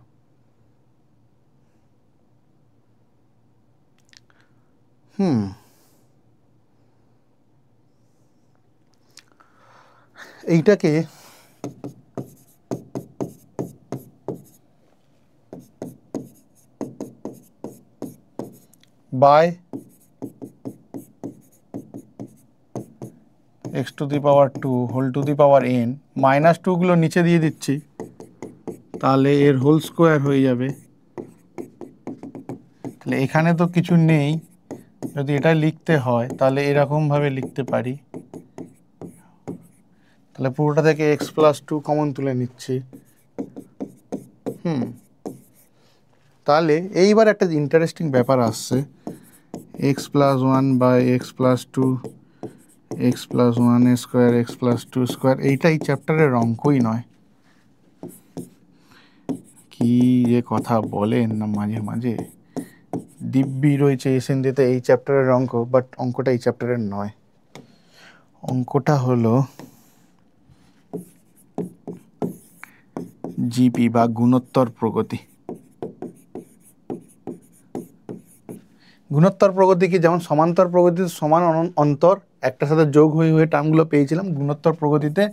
এইটাকে by x to the power 2 whole to the power n, minus 2 গুলো নিচে দিয়ে দিচ্ছি, তাহলে এর হোল স্কোয়ার হয়ে যাবে। তাহলে এখানে তো কিছু নেই, যদি এটা লিখতে হয় তাহলে এরকমভাবে লিখতে পারি। তাহলে পুরোটা থেকে x প্লাস 2 কমন তুলে নিচ্ছি। তাহলে এইবার একটা ইন্টারেস্টিং ব্যাপার আসছে, x plus 1 by x plus 2 x plus 1 square x plus 2 square, এইটা এই চ্যাপ্টারের অঙ্কই নয়। কি যে কথা বলেন না মাঝে মাঝে, দিব্যি রয়েছে এসএনডিতে এই চ্যাপ্টারের অঙ্ক, বাট অঙ্কটা এই চ্যাপ্টারের নয়। অঙ্কটা হলো জিপি বা গুণোত্তর প্রগতি। গুণোত্তর প্রগতি কি, যেমন সমান্তর প্রগতিতে সমান অন্তর একটার সাথে যোগ হয়ে হয়ে টার্মগুলো পেয়েছিলাম, গুণোত্তর প্রগতিতে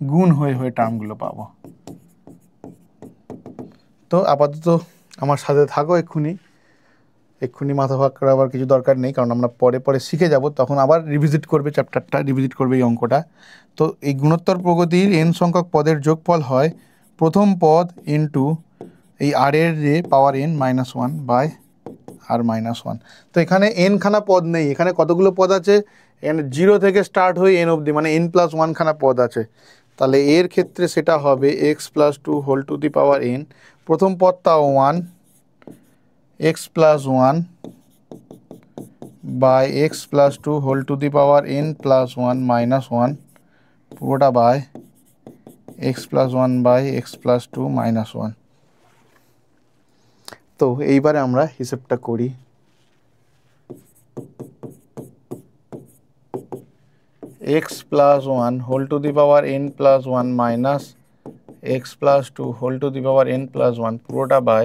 গুণ হয়ে হয়ে টার্মগুলো পাবো। তো আপাতত আমার সাথে থাকো, এক্ষুনি মাথা ভাগ করা আবার কিছু দরকার নেই, কারণ আমরা পরে পরে শিখে যাব, তখন আবার রিভিজিট করবে চ্যাপ্টারটা, রিভিজিট করবে এই অঙ্কটা। তো এই গুণোত্তর প্রগতির n সংখ্যক পদের যোগফল হয় প্রথম পদ ইন্টু এই r এর যে power n minus 1 by r minus 1। তো এখানে n খানা পদ নেই, এখানে কতগুলো পদ আছে, n 0 থেকে স্টার্ট হয়ে n অবধি, মানে n প্লাস 1 খানা পদ আছে। তাহলে এর ক্ষেত্রে সেটা হবে x plus 2 whole to the power n, প্রথম পদটাও 1 x plus 1 by x plus 2 whole to the power n plus 1 minus 1, পুরোটা by x plus 1 by x plus 2 minus 1। তো এইবারে আমরা হিসেবটা করি। x plus 1 whole to the power n plus 1 minus x plus 2 whole to the power n plus 1, পুরোটা by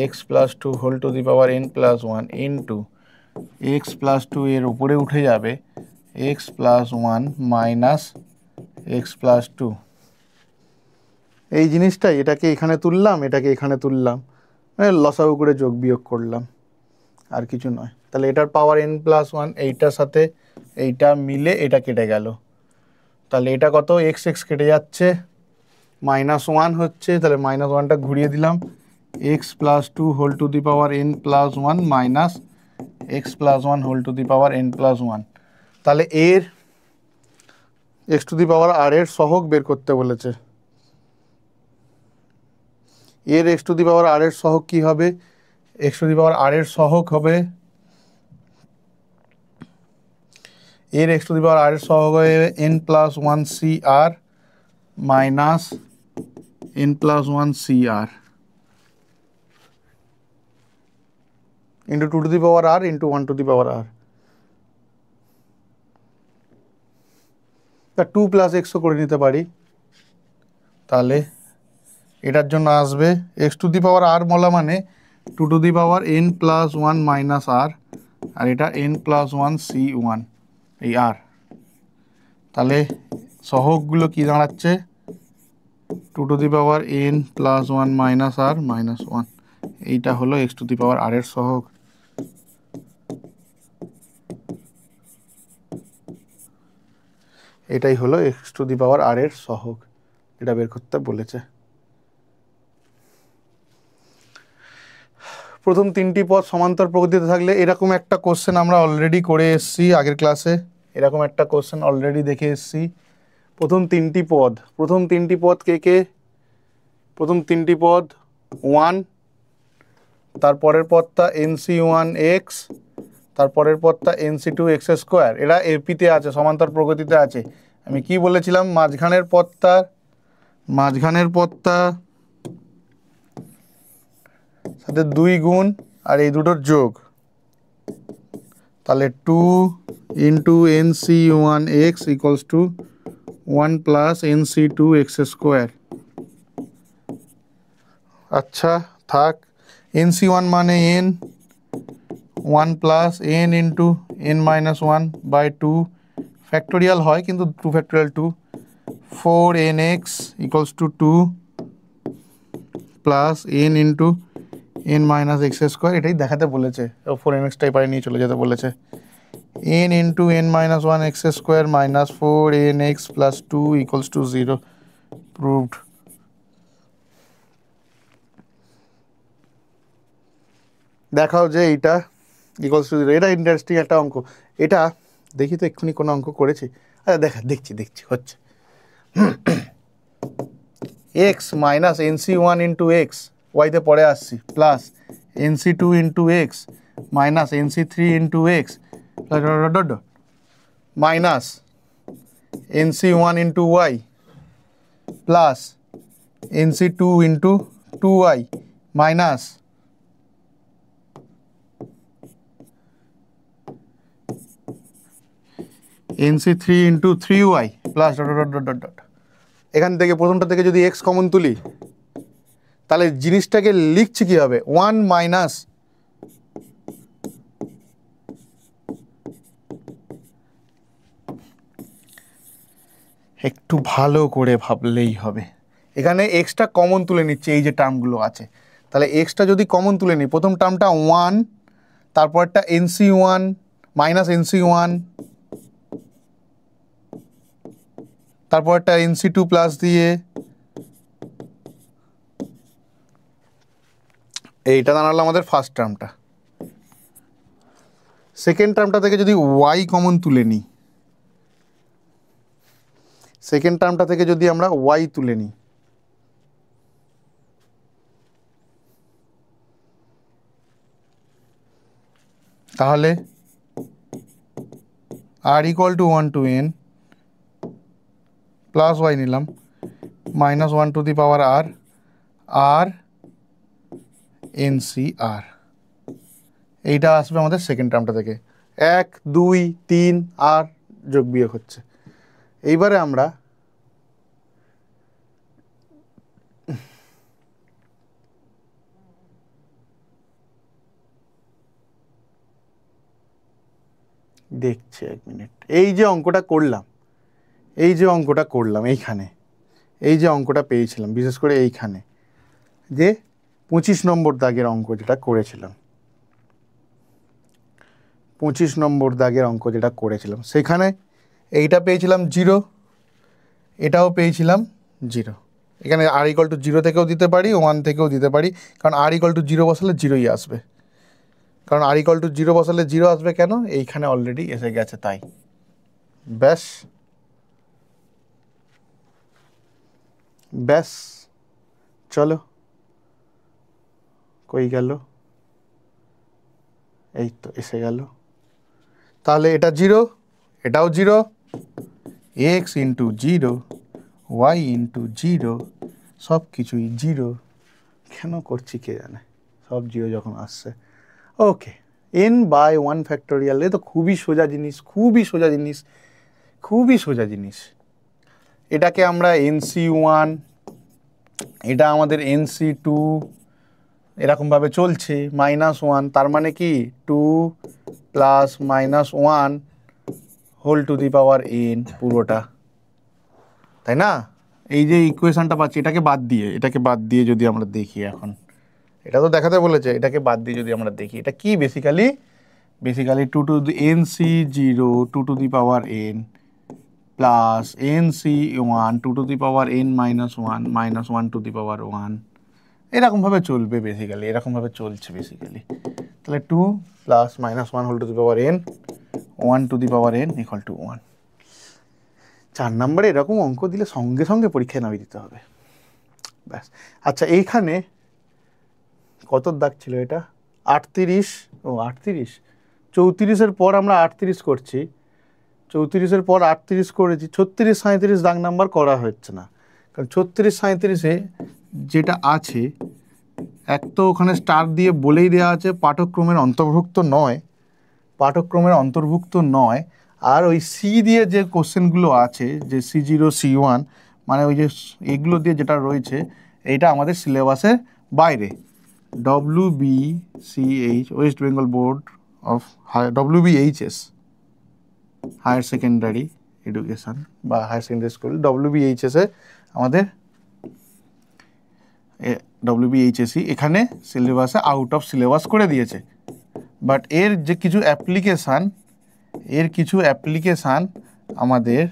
x plus 2 whole to the power n plus 1 into x plus 2 এর উপরে উঠে যাবে x plus 1 minus x plus 2। এই জিনিসটাই, এটাকে এখানে তুললাম, এটাকে এখানে তুললাম, মানে লসাগু করে যোগ বিয়োগ করলাম, আর কিছু নয়। তাহলে এটার পাওয়ার n প্লাস 1, এইটার সাথে এইটা মিলে এটা কেটে গেল, তাহলে এটা কত এক্স এক্স কেটে যাচ্ছে, মাইনাস 1 হচ্ছে, তাহলে মাইনাস 1টা ঘুরিয়ে দিলাম, x plus 2 whole to the power n plus 1 minus x plus 1 whole to the power n plus 1। তাহলে এর x to the power r এর সহগ বের করতে বলেছে। এর x to the power r এর সহগ কি হবে, x to the power r এর সহগ হবে, এর x to the power r এর সহগ হবে n plus 1 cr minus n plus 1 cr into 2 to the power r into 1 to the power r। তা 2 প্লাস এক্সও করে নিতে পারি, তাহলে এটার জন্য আসবে x to the power r বলা মানে 2 to the power n plus 1 minus r, আর এটা n প্লাস 1 c1 এই r। তাহলে সহগগুলো কি দাঁড়াচ্ছে 2 to the power n plus 1 minus r minus 1, এইটা হলো এক্স টু দি পাওয়ার আর এর সহগ। এটাই হলো এক্স টু দি পাওয়ার আর এর সহগ, এটা বের করতে বলেছে। প্রথম তিনটি পদ সমান্তর প্রকৃতিতে থাকলে, এরকম একটা কোশ্চেন আমরা অলরেডি করে এসেছি আগের ক্লাসে, এরকম একটা কোশ্চেন অলরেডি দেখে এসেছি। প্রথম তিনটি পদ কে কে? প্রথম তিনটি পদ 1, তারপরের পদটা nc1x, তারপরের পদটা nc2x²। এরা এপিতে আছে, সমান্তর প্রকৃতিতে আছে। আমি কি বলেছিলাম? মাঝখানের পদটা সাথে 2 গুণ আর এই দুটোর যোগ, তাহলে 2 into nc1x equals to 1 plus nc2x²। আচ্ছা থাক, nc1 মানে n, 1 plus n into n-1/2 factorial হয় কিন্তু 2 factorial 2, 4nx equals to 2 plus n into n-x²। এটাই দেখাতে বলেছে, 4nxটাই পারে নিয়ে চলে যেতে বলেছে। n into n-1x² minus 4nx plus 2 equals to 0, proved. দেখাও যে এইটা ইকুয়ালস টু 0। এটা ইন্টারেস্টিং একটা অঙ্ক। এটা দেখি তো এক্ষুনি কোনো অঙ্ক করেছি। আচ্ছা দেখছি হচ্ছে। X minus nc1 into X, ওয়াইতে পরে আসছি, plus nc2 into X minus nc3 into X minus nc1 into Y plus nc2 into 2y minus nc3 into 3y plus এখান থেকে প্রথমটা থেকে যদি x কমন তুলি, তাহলে জিনিসটাকে লিখছি কি হবে? 1 মাইনাস একটু ভালো করে ভাবলেই হবে। এখানে এক্সটা কমন তুলে নিচ্ছে, এই যে টার্মগুলো আছে, তাহলে এক্সটা যদি কমন তুলে নিই, প্রথম টার্মটা 1, তারপরটা nc1 মাইনাস nc1, তারপরটা nc2 প্লাস দিয়ে, এইটা দাঁড়ালো আমাদের ফার্স্ট টার্মটা। সেকেন্ড টার্মটা থেকে যদি y কমন তুলে নিই, সেকেন্ড টার্মটা থেকে যদি আমরা y তুলে নিই, তাহলে r equal to 1 to n plus y নিলাম minus 1 to the power r r ncr, এইটা আসবে আমাদের সেকেন্ড টার্মটা থেকে। 1 2 3 আর যোগ বিয়োগ হচ্ছে। এইবারে আমরা দেখছি, 1 মিনিট। এই যে অঙ্কটা করলাম এইখানে, এই যে অঙ্কটা পেয়েছিলাম, বিশেষ করে এইখানে যে 25 নম্বর দাগের অঙ্ক যেটা করেছিলাম, 25 নম্বর দাগের অঙ্ক যেটা করেছিলাম, সেখানে এইটা পেয়েছিলাম 0, এটাও পেয়েছিলাম 0। এখানে r ইকুয়াল টু 0 থেকেও দিতে পারি, 1 থেকেও দিতে পারি, কারণ r ইকুয়াল টু 0 বসালে 0ই আসবে। কারণ r ইকুয়াল টু 0 বসালে 0 আসবে কেন? এইখানে অলরেডি এসে গেছে, তাই। ব্যাস চলো, কই গেল? এই তো এসে গেল। তাহলে এটা 0, এটাও 0, x ইন্টু 0 y ইন্টু 0 সব কিছুই 0। কেন করছি কে জানে, সব 0 যখন আসছে। ওকে, n/1 ফ্যাক্টোরিয়াল, এ তো খুবই সোজা জিনিস। এটাকে আমরা nc1, এটা আমাদের nc2, এরকমভাবে চলছে, -1, তার মানে কি 2 plus -1 whole to the power n পুরোটা, তাই না? এই যে ইকুয়েশনটা পাচ্ছি, এটাকে বাদ দিয়ে যদি আমরা দেখি এখন, এটা তো দেখাতে বলেছে, এটাকে বাদ দিয়ে যদি আমরা দেখি এটা কি basically 2 to the nc0 2 to the power n plus nc1 2 to the power n minus 1 minus 1 to the power 1 এরকমভাবে চলবে বেসিক্যালি, এরকমভাবে চলছে বেসিক্যালি। তাহলে 2 plus minus 1 whole to the power n 1 to the power n equal to 1। 4 নম্বরে এরকম অঙ্ক দিলে সঙ্গে সঙ্গে পরীক্ষায় নামিয়ে দিতে হবে ব্যাস। আচ্ছা এইখানে কত দাগ ছিল এটা 38, ও 38, 34-এর পর আমরা 38 করছি, 34-এর পর 38 করেছি, 36 37 দাগ নাম্বার করা হচ্ছে না, কারণ 36 37-এ যেটা আছে এক তো ওখানে স্টার দিয়ে বলেই দেওয়া আছে পাঠক্রমের অন্তর্ভুক্ত নয়, পাঠক্রমের অন্তর্ভুক্ত নয়। আর ওই সি দিয়ে যে কোশ্চেনগুলো আছে যে C0 C1 মানে ওই যে এগুলো দিয়ে যেটা রয়েছে এইটা আমাদের সিলেবাসের বাইরে। WBCH West Bengal board of WBHS higher secondary education বা হায়ার সেকেন্ডারি স্কুল WBHS এ আমাদের WBHSE এখানে সিলেবাসে আউট অফ সিলেবাস করে দিয়েছে। বাট এর যে কিছু অ্যাপ্লিকেশান আমাদের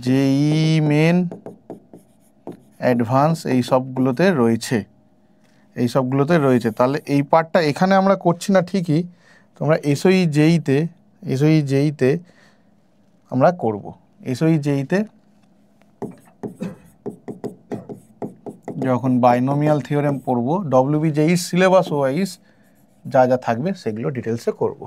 JEE মেন অ্যাডভান্স এই সবগুলোতে রয়েছে, তাহলে এই পার্টটা এখানে আমরা করছি না ঠিকই, তোমরা SOE JEE-তে আমরা করব। SOE JEE-তে যখন বাইনোমিয়াল থিওরেম পড়ব WBJEE সিলেবাস ওয়াইজ যা যা থাকবে সেগুলো ডিটেলসে করব।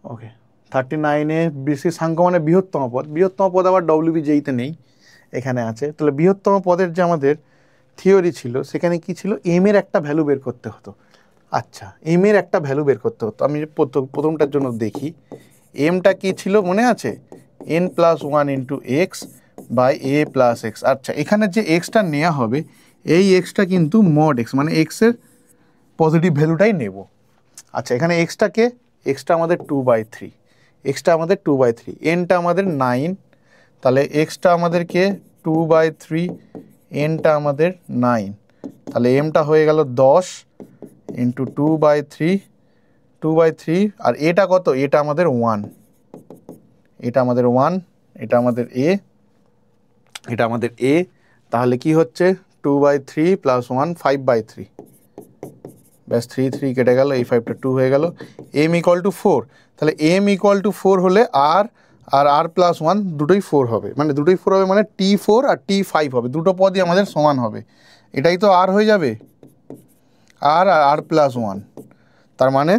ওকে 39-এ বেশি সাংখ্য মানে বৃহত্তম পদ আবার WBJEE-তে নেই, এখানে আছে। তাহলে বৃহত্তম পদের যে আমাদের থিওরি ছিল সেখানে কি ছিল এম-এর একটা ভ্যালু বের করতে হতো। আচ্ছা এম-এর একটা ভ্যালু বের করতে হতো, আমি প্রথমটার জন্য দেখি এমটা কি ছিল মনে আছে n+1 into x by a plus x. আচ্ছা এখানে যে এক্সটা নেওয়া হবে এই এক্সটা কিন্তু মড এক্স মানে এক্সের পজিটিভ ভ্যালুটাই নেব। আচ্ছা এখানে এক্সটা আমাদের 2/3, এনটা আমাদের 9, তাহলে এক্সটা আমাদেরকে 2/3, এনটা আমাদের 9, তাহলে এমটা হয়ে গেল 10 ইন্টু 2/3 আর এটা কত, এটা আমাদের 1, এটা আমাদের এ, তাহলে কি হচ্ছে 2/3 প্লাস 1 5/3, ব্যাস 3 কেটে গেল, এই 5টা 2 হয়ে গেল। m ইকুয়াল টু 4, তাহলে m ইকুয়াল টু 4 হলে আর প্লাস 1 দুটোই 4 হবে, মানে T4 আর T5 হবে, দুটো পদই আমাদের সমান হবে, এটাই তো আর হয়ে যাবে আর প্লাস 1, তার মানে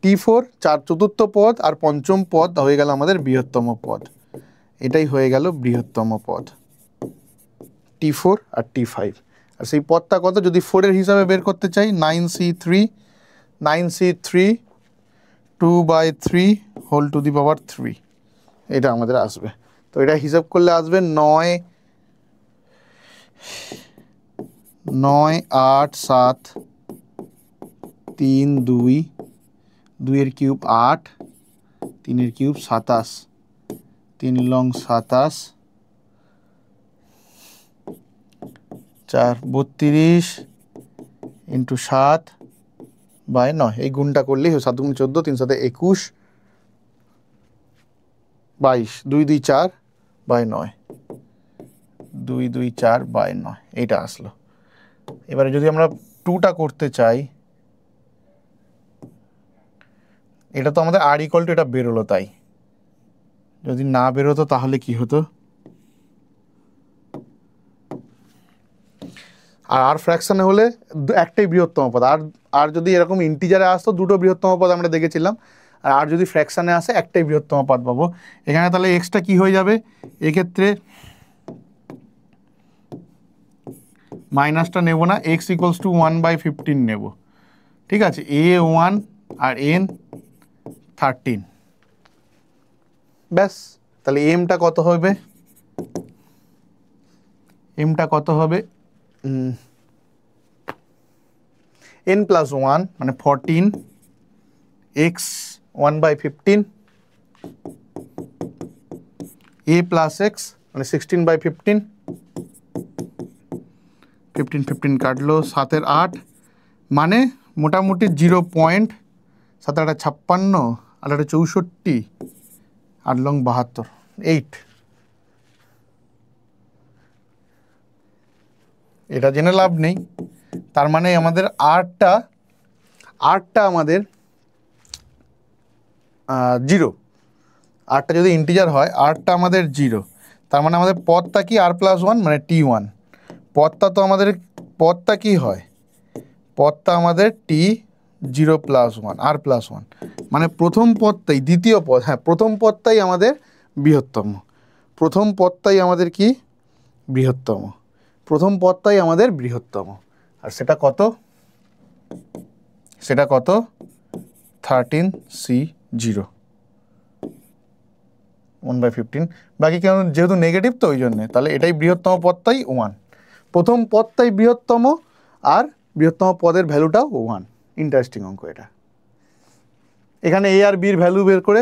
T4 চতুর্থ পদ আর পঞ্চম পদ হয়ে গেল আমাদের বৃহত্তম পদ, এটাই হয়ে গেল বৃহত্তম পদ T4 আর T5। আর সেই পদটা কত যদি 4-এর হিসাবে বের করতে চাই 9C3 2/3 হোল টু দি পাওয়ার 3 এটা আমাদের আসবে। তো এটা হিসাব করলে আসবে 9 8 7 3 2 2-এর কিউব 8 3-এর কিউব 27 3 লং 27 4 32 ইন্টু 7/9, এই গুণটা করলেই 7 গুণ 14 3 7 21 22 2 2 4/9 2 2 4/9 এইটা আসলো। এবারে যদি আমরা 2টা করতে চাই, এটা তো আমাদের আর ইকুয়াল টু এটা বেরোলো, তাই যদি না বেরোতো তাহলে কি হতো, আর ফ্র্যাকশনে হলে একটাই বৃহত্তম পদ, আর যদি এরকম ইন্টিজারে আসতো দুটো বৃহত্তম পদ আমরা দেখেছিলাম, আর যদি ফ্র্যাকশনে আসে একটাই বৃহত্তম পদ পাবো এখানে। তাহলে এক্সটা কি হয়ে যাবে এক্ষেত্রে, মাইনাসটা নেব না, এক্স ইকুয়ালস টু 1/15 নেব, ঠিক আছে, A1 আর N 13, ব্যাস। তাহলে এমটা কত হবে, n+1 মানে 14 x 1/15 a প্লাস এক্স মানে 16/15, 15 কাটলো, 7 8 মানে মোটামুটি 0. 7 8 56, 8 8 64, 8 লং 72, 8। এটা জেনে লাভ নেই, তার মানে আমাদের আরটা আমাদের 0। আরটা যদি ইন্টিজার হয়, আরটা আমাদের 0, তার মানে আমাদের পদটা কি r+1 মানে t1। পদটা তো আমাদের পদটা কি হয়, পদটা আমাদের t0+1 r+1, মানে প্রথম পদটাই, দ্বিতীয় পদ, হ্যাঁ প্রথম পদটাই আমাদের বৃহত্তম। প্রথম পদটাই আমাদের কি বৃহত্তম, প্রথম পদটাই আমাদের বৃহত্তম। আর সেটা কত, সেটা কত 13C0, 1/15। বাকি কেন, যেহেতু নেগেটিভ তো ওই জন্যে, তাহলে এটাই বৃহত্তম পদটাই 1, প্রথম পদটাই বৃহত্তম আর বৃহত্তম পদের ভ্যালুটাও 1। ইন্টারেস্টিং অঙ্ক এটা। এখানে এ আর বির ভ্যালু বের করে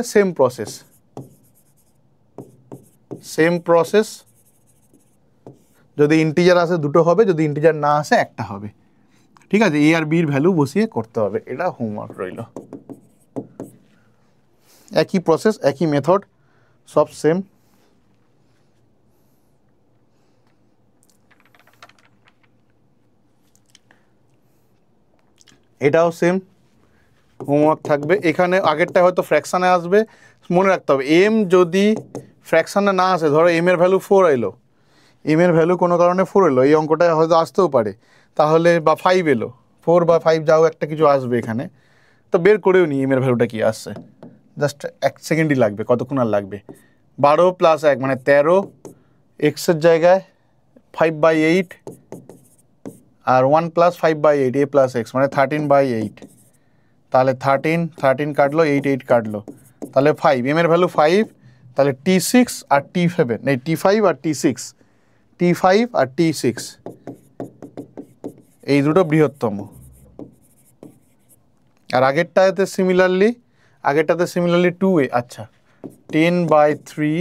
সেম প্রসেস, যদি ইন্টিজার আসে দুটো হবে, যদি ইন্টিজার না আসে একটা হবে। ঠিক আছে, এ আর বির ভ্যালু বসিয়ে করতে হবে, এটা হোমওয়ার্ক রইল। একই প্রসেস, একই মেথড, সব সেম। এটাও সেম হোমওয়ার্ক থাকবে। এখানে আগেরটা হয়তো ফ্র্যাকশানে আসবে, মনে রাখতে হবে এম যদি ফ্র্যাকশানে না আসে, ধরো এম এর ভ্যালু 4 এলো, এম এর ভ্যালু কোনো কারণে 4 এলো, এই অঙ্কটা হয়তো আসতেও পারে, তাহলে বা 5 এলো, 4 বা 5 যাও একটা কিছু আসবে এখানে, তো বের করেও নি এম এর ভ্যালুটা কি আসছে, জাস্ট 1 সেকেন্ডই লাগবে, কতক্ষণ আর লাগবে। 12 + 1 মানে 13, এক্সের জায়গায় 5/8 আর 1 + 5/8 a + x মানে 13/8, তাহলে 13 কাটলো, 8 8 কাটলো, তাহলে 5, এম এর ভ্যালু 5, তাহলে T6 আর T7, এই T5 আর T6, T5 আর T6 এই দুটো বৃহত্তম। আর আগেরটাতে সিমিলারলি 2a, আচ্ছা 10/3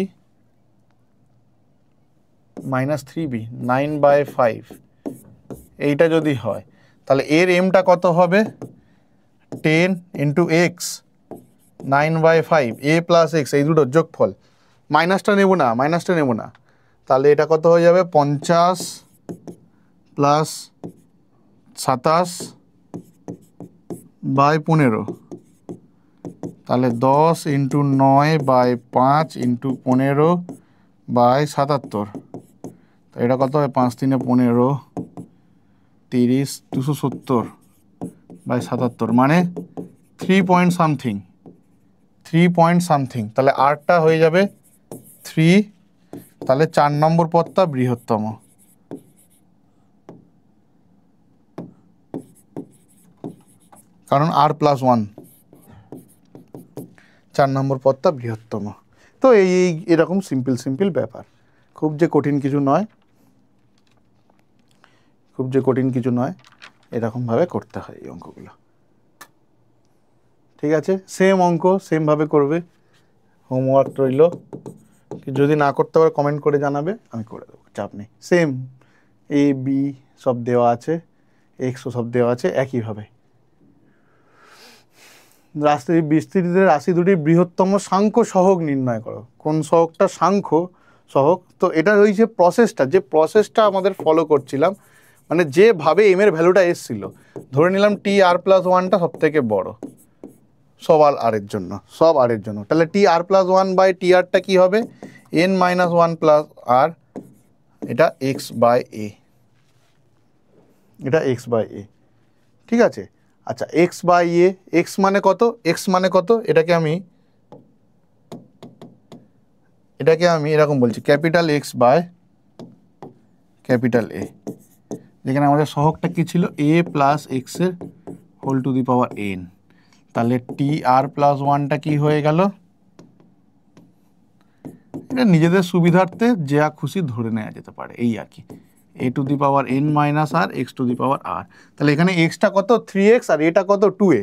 -3b 9/5, এইটা যদি হয় তাহলে এর এমটা কত হবে, 10 × x 9/5 a + x, এই দুটোর যোগফল, মাইনাসটা নেব না, তাহলে এটা কত হয়ে যাবে 50 + 27/15, তাহলে 10 × 9/5 × 15/77, এটা কত হয় 5 3 15, 30, 270/77 মানে 3 পয়েন্ট সামথিং, তাহলে আরটা হয়ে যাবে 3, তাহলে 4 নম্বর পদটা বৃহত্তম। কারণ r+1, 4 নম্বর পদটা বৃহত্তম। তো এরকম সিম্পল ব্যাপার, খুব যে কঠিন কিছু নয়, এরকমভাবে করতে হয় এই অঙ্কগুলো। ঠিক আছে, সেম অঙ্ক সেমভাবে করবে, হোমওয়ার্ক রইল। যদি না করতে পারো কমেন্ট করে জানাবে, আমি করে দেবো, চাপ নেই। সেম এ বি সব দেওয়া আছে, এক্সও সব দেওয়া আছে, একইভাবে। বিস্তৃতিতে রাশি দুটির বৃহত্তম সাংখ্য সহগ নির্ণয় করো। কোন সহগটা সাংখ্য সহগ? তো এটা হয়েছে প্রসেসটা, যে প্রসেসটা আমাদের ফলো করছিলাম, মানে যেভাবে এম এর ভ্যালুটা এসছিল, ধরে নিলাম TR+1টা সব থেকে বড় সব আর এর জন্য, তাহলে TR+1/TRটা কি হবে, n-1 + r, এটা x/a, ঠিক আছে। আচ্ছা x/a, x মানে কত, এটাকে আমি এরকম বলছি, ক্যাপিটাল X/A, যেখানে আমাদের সহগটা কি ছিল, a + x এর whole to the power n, তাহলে TR+1টা কি হয়ে গেল, এটা নিজেদের সুবিধার্থে যা খুশি ধরে নেওয়া যেতে পারে, এই আর কি, a⁻n−r x⁻r, তাহলে এখানে xটা কত 3x আর এটা কত 2a,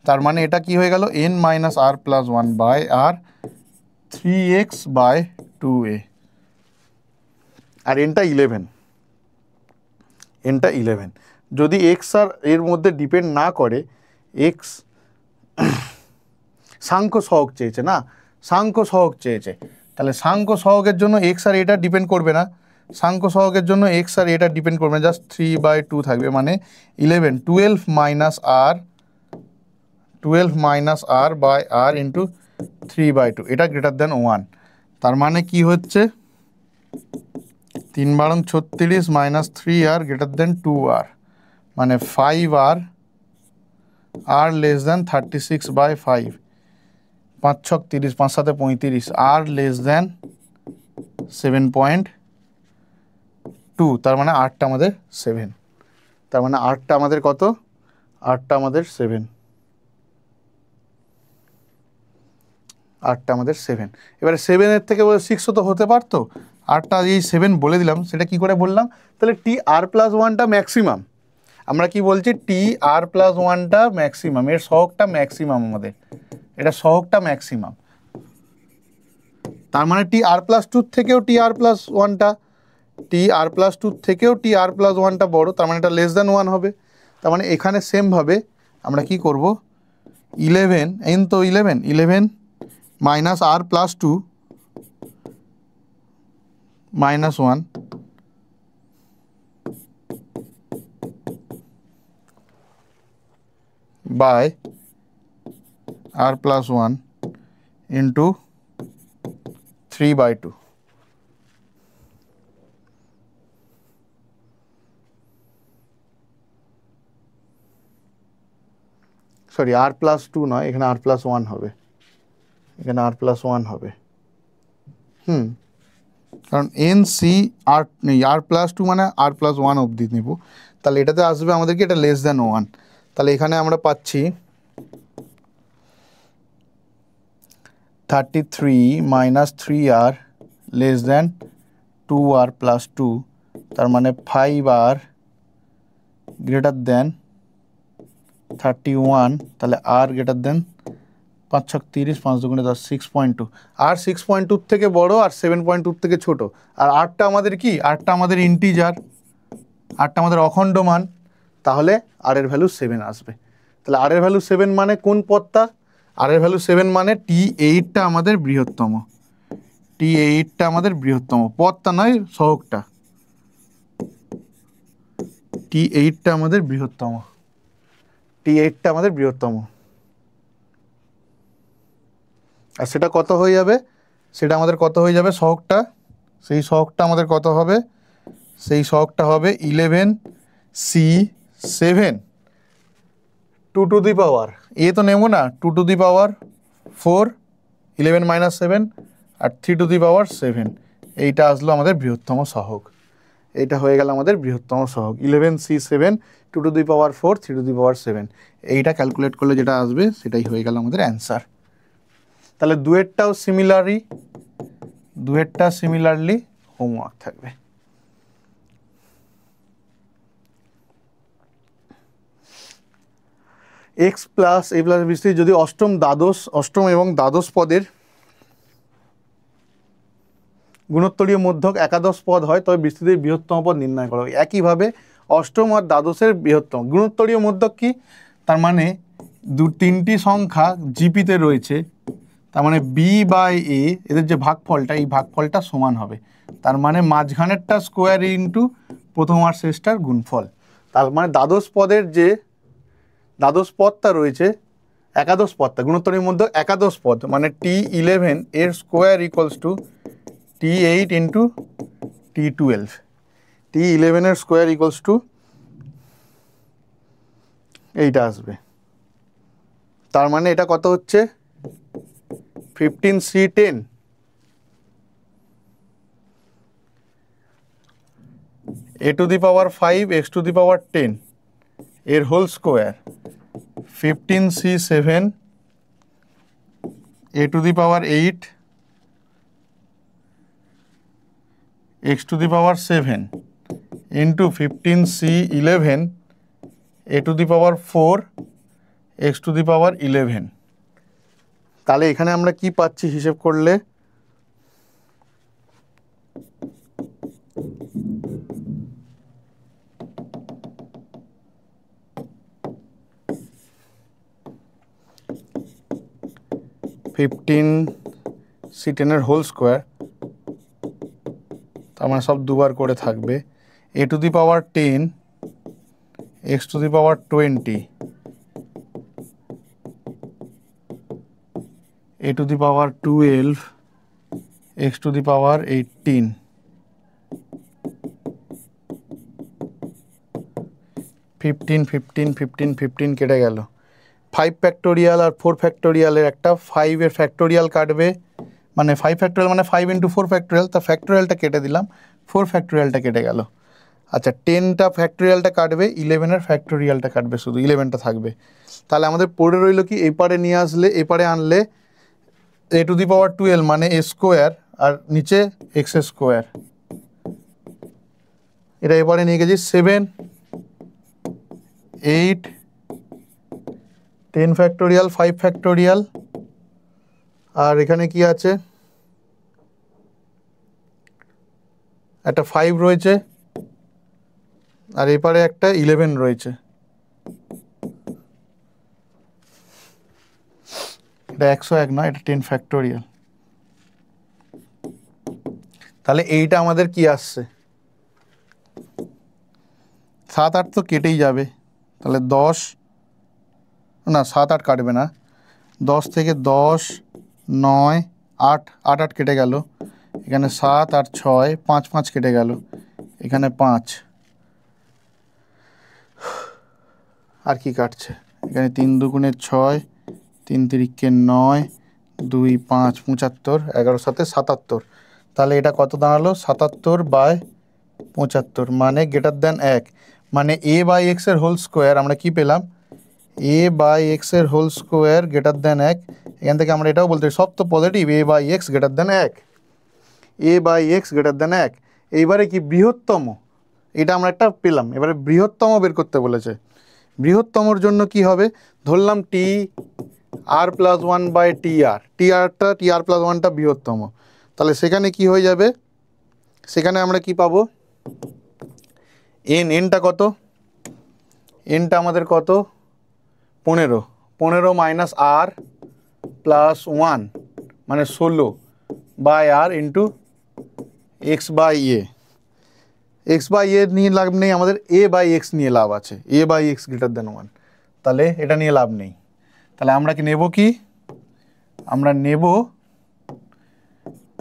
তার মানে এটা কি হয়ে গেল n-r+1/r 3x/2a, আর nটা 11, nটা 11। যদি x আর এর মধ্যে ডিপেন্ড না করে, x সাংখ্য সহগ চেয়েছে না, সাংখ্য সহগ চেয়েছে, তাহলে সাংখ্য সহগের জন্য x আর এটা ডিপেন্ড করবে না, সাংখ্য সহগের জন্য x আর এটা ডিপেন্ড করবে না, জাস্ট 3/2 থাকবে, মানে 11, 12 minus r by r into 3/2, এটা গ্রেটার দেন 1। তার মানে কি হচ্ছে, 3 বারং 36 minus 3r greater than 2r, মানে 5r, r লেস দেন 36/5, 5 ছক 30, 5 7 35, r লেস দেন 7.2, তার মানে আরটা আমাদের 7, তার মানে আরটা আমাদের কত, আরটা আমাদের 7, আরটা আমাদের 7। এবারে 7-এর থেকে 6ও তো হতে পারতো, আরটা এই 7 বলে দিলাম, সেটা কি করে বললাম, তাহলে TR+1টা ম্যাক্সিমাম, আমরা কি বলছি, TR+1টা ম্যাক্সিমাম, এর সহগটা ম্যাক্সিমাম আমাদের, এটা সহগটা ম্যাক্সিমাম, তার মানে TR+2 থেকেও TR+1টা, TR+2 থেকেও TR+1টা বড়, তার মানে এটা লেস দ্যান 1 হবে। তার মানে এখানে সেমভাবে আমরা কি করব, 11 n তো 11 minus r+2 minus 1 by r+1 into 3/2, sorry r+2 নয়, এখানে r+1 হবে, এখানে r+1 হবে, কারণ NC নেই, r+2 মানে r+1 অবধি নেব, তাহলে এটাতে আসবে আমাদেরকে এটা লেস দ্যান 1, তাহলে এখানে আমরা পাচ্ছি 33 minus 3r less than 2r+2, তার মানে 5r গ্রেটার দেন 31, তাহলে r গ্রেটার দেন 5 ছক 30, 5 দুগুণে 10, 6.2, আর 6.2 থেকে বড় আর 7.2 থেকে ছোট, আর আরটা আমাদের কি, আরটা আমাদের ইন্টিজার, আরটা আমাদের অখণ্ড মান, তাহলে আর এর ভ্যালু 7 আসবে। তাহলে আর এর ভ্যালু 7 মানে কোন পদটা, আর এর ভ্যালু 7 মানে T8টা আমাদের বৃহত্তম, T8টা আমাদের বৃহত্তম, পদটা নয় সহগটা, T8টা আমাদের বৃহত্তম, T8টা আমাদের বৃহত্তম। আর সেটা কত হয়ে যাবে, সেটা আমাদের কত হয়ে যাবে সহগটা, সেই সহগটা আমাদের কত হবে, সেই সহগটা হবে 11c7 2 টু দি পাওয়ার, এ তো নেব না, 2 টু দি পাওয়ার 4, 11 মাইনাস 7 আর 3 টু দি পাওয়ার 7, এইটা আসলো আমাদের বৃহত্তম সহগ, এইটা হয়ে গেল আমাদের বৃহত্তম সহগ 11c7 2 to the power 4 3 to the power 7, এইটা ক্যালকুলেট করলে যেটা আসবে সেটাই হয়ে গেল আমাদের অ্যান্সার। তাহলে দুয়েরটাও সিমিলারলি হোমওয়ার্ক থাকবে। x plus a plus b যদি অষ্টম এবং দ্বাদশ পদের গুণোত্তরীয় মধ্যক একাদশ পদ হয়, তবে বিস্তৃতির বৃহত্তম পদ নির্ণয় করা হয়। একইভাবে অষ্টম আর দ্বাদশের বৃহত্তম গুণোত্তরীয় মধ্যক কি, তার মানে তিনটি সংখ্যা জিপিতে রয়েছে, তার মানে b/a এদের যে ভাগফলটা, এই ভাগফলটা সমান হবে, তার মানে মাঝখানেরটা স্কোয়ার ইন্টু প্রথম আর শেষটার গুণফল, তার মানে দ্বাদশ পদের যে দ্বাদশ পদটা রয়েছে, একাদশ পদটা গুণোত্তরীর মধ্যে একাদশ পদ, মানে T11 এর square equals to T8 into T12, T11 এর স্কোয়ার ইকুয়ালস টু এইটা আসবে, তার মানে এটা কত হচ্ছে 15c10, a to the power 5 x to the power 10 এর whole square, 15c7 a to the power 8 x to the power 7 into 15c11 a to the power 4 x to the power 11, তাহলে এখানে আমরা কি পাচ্ছি হিসেব করলে, 15c10 এর whole square, তার মানে সব দুবার করে থাকবে, a to the power 10 x to the power 20 a to the power 12 x to the পাওয়ার 18 15 15 15 15 কেটে গেল। 5 ফ্যাক্টোরিয়াল আর 4 ফ্যাক্টোরিয়ালের একটা 5 এর ফ্যাক্টোরিয়াল কাটবে, মানে 5 ফ্যাক্টোরিয়াল মানে 5 ইন্টু 4 ফ্যাক্টোরিয়াল, তা ফ্যাক্টোরিয়ালটা কেটে দিলাম, 4 ফ্যাক্টোরিয়ালটা কেটে গেল। আচ্ছা 10টা ফ্যাক্টোরিয়ালটা কাটবে, 11 এর ফ্যাক্টোরিয়ালটা কাটবে, শুধু 11টা থাকবে। তাহলে আমাদের পড়ে রইল কি, এই পারে নিয়ে আসলে, এই পারে আনলে a টু দি পাওয়ার 12 মানে a স্কোয়ার আর নিচে x স্কোয়ার, এটা এবারে নিয়ে গেছি 7 8 10 ফ্যাক্টোরিয়াল 5 ফ্যাক্টোরিয়াল, আর এখানে কি আছে, একটা 5 রয়েছে, আর এপারে একটা 11 রয়েছে, এটা 101 নয়, এটা 10 ফ্যাক্টোরিয়াল। তাহলে এইটা আমাদের কি আসছে, 7 8 তো কেটেই যাবে, তাহলে 10 না 7 8 কাটবে না, 10 থেকে 10 9 8 8 8 কেটে গেল, এখানে 7 আর 6 5 5 কেটে গেল, এখানে 5, আর কি কাটছে, এখানে 3 দুগুণে 6 3 তিরিকে 9 2 5 75, 11 7 77, তাহলে এটা কত দাঁড়ালো 77/75, মানে গ্রেটার দ্যান 1, মানে a বাই এক্স এর হোল স্কোয়ার আমরা কি পেলাম, a বাই এক্স এর হোল স্কোয়ার গ্রেটার দ্যান 1, এখান থেকে আমরা এটাও বলতে সব তো positive, a by x greater than 1, a by x greater than 1। এইবারে কি বৃহত্তম, এটা আমরা একটা পেলাম, এবারে বৃহত্তম বের করতে বলেছে। বৃহত্তমর জন্য কি হবে, ধরলাম T R plus 1 by T R, T R plus 1টা বৃহত্তম, তাহলে সেখানে কি হয়ে যাবে, সেখানে আমরা কি পাবো, এনটা কত, এনটা আমাদের কত 15, 15 মাইনাস আর প্লাস 1 মানে 16 by R into x by A, X by A নিয়ে লাভ নেই আমাদের, এ বাই এক্স নিয়ে লাভ আছে, এ বাই এক্স গ্রেটার দ্যান 1, তাহলে এটা নিয়ে লাভ নেই। তাহলে আমরা কি নেব, কি আমরা নেব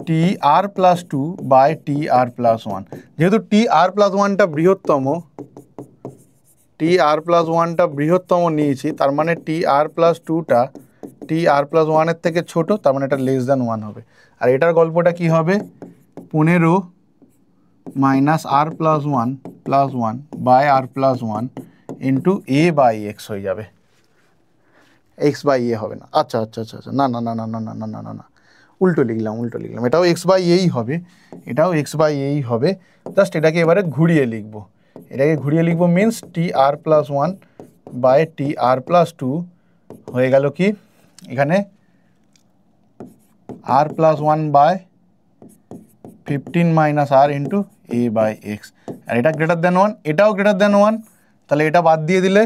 T R plus 2 by T R plus 1, যেহেতু টি আর প্লাস 1টা বৃহত্তম, টি আর প্লাস 1টা বৃহত্তম নিয়েছি, তার মানে টি আর প্লাস 2টা টি আর প্লাস 1-এর থেকে ছোট, তার মানে এটা লেস দ্যান 1 হবে। আর এটার গল্পটা কি হবে, 15 minus R plus 1 by R plus 1 into A by x হয়ে যাবে, এক্স বাই এ হবে না, আচ্ছা আচ্ছা আচ্ছা আচ্ছা, না না না না না না না না না না, উল্টো লিখলাম, এটাও এক্স বাই এই হবে, এটাও এক্স বাই এই হবে, জাস্ট এটাকে এবারে ঘুরিয়ে লিখবো, এটাকে ঘুরিয়ে লিখবো means T R plus 1 by T R plus 2 হয়ে গেল কি, এখানে R plus 1 by 15 minus R into A by X, আর এটা গ্রেটার দ্যান 1, এটাও গ্রেটার দ্যান 1, তাহলে এটা বাদ দিয়ে দিলে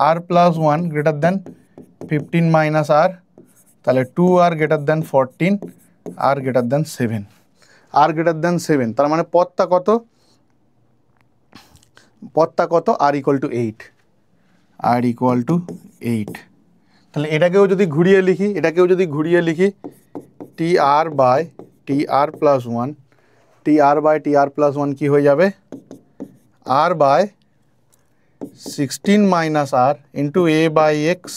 R plus 1 greater than 15 minus R, তাহলে 2 R greater than 14 R greater than 7, R greater than 7, তার মানে পদটা কত R equal to 8, R equal to 8, তাহলে এটাকেও যদি ঘুরিয়ে লিখি, T R by T R plus 1, T R by T R plus 1 কি হয়ে যাবে, R by 16 minus R into A by X,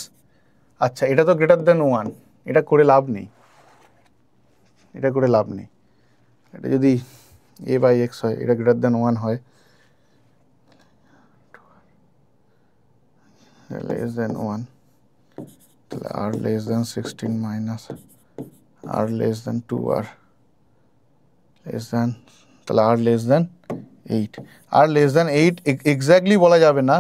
আচ্ছা এটা তো গ্রেটার দ্যান 1, এটা করে লাভ নেই, এটা যদি এ বাই এক্স হয়, এটা গ্রেটার দ্যান 1 হয়, লেস দ্যান 1, তাহলে R less than 16 minus R less than 2 R less than, তাহলে R less than 8, R less than 8 exactly বলা যাবে না,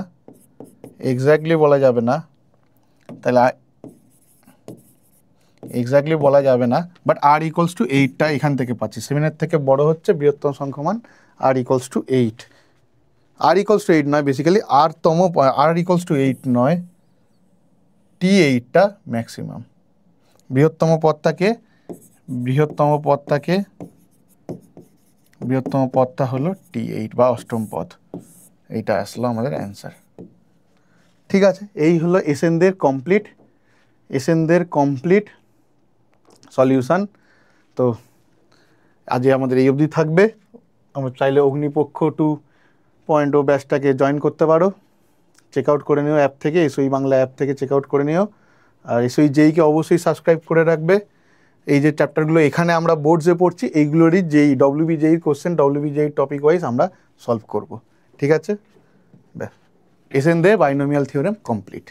তাহলে এক্স্যাক্টলি বলা যাবে না, বাট আর ইকুয়ালস টু 8টা এখান থেকে পাচ্ছি, 7-এর থেকে বড় হচ্ছে বৃহত্তম সংখ্যমান, R equals to 8, R equals to 8 নয়, বেসিক্যালি আর ইকুয়ালস টু 8 নয়, টি 8টা ম্যাক্সিমাম, বৃহত্তম পদটা হলো T8 বা অষ্টম পদ, এইটা আসলো আমাদের অ্যান্সার। ঠিক আছে, এই হলো এসএনদের কমপ্লিট সলিউশন। তো আজ আমাদের এই অবধি থাকবে। আমরা চাইলে অগ্নিপক্ষ 2.0 ব্যাচটাকে জয়েন করতে পারো, চেক আউট করে নিও অ্যাপ থেকে, এসওই বাংলা অ্যাপ থেকে চেক আউট করে নিও। আর এসওই জেইকে অবশ্যই সাবস্ক্রাইব করে রাখবে। এই যে চ্যাপ্টারগুলো এখানে আমরা বোর্ডসে পড়ছি, এইগুলোরই যেই WBJEE question, WBJEE topic wise আমরা সলভ করব। ঠিক আছে, ব্যাস, এসএন দে বাইনোমিয়াল থিওরেম কমপ্লিট।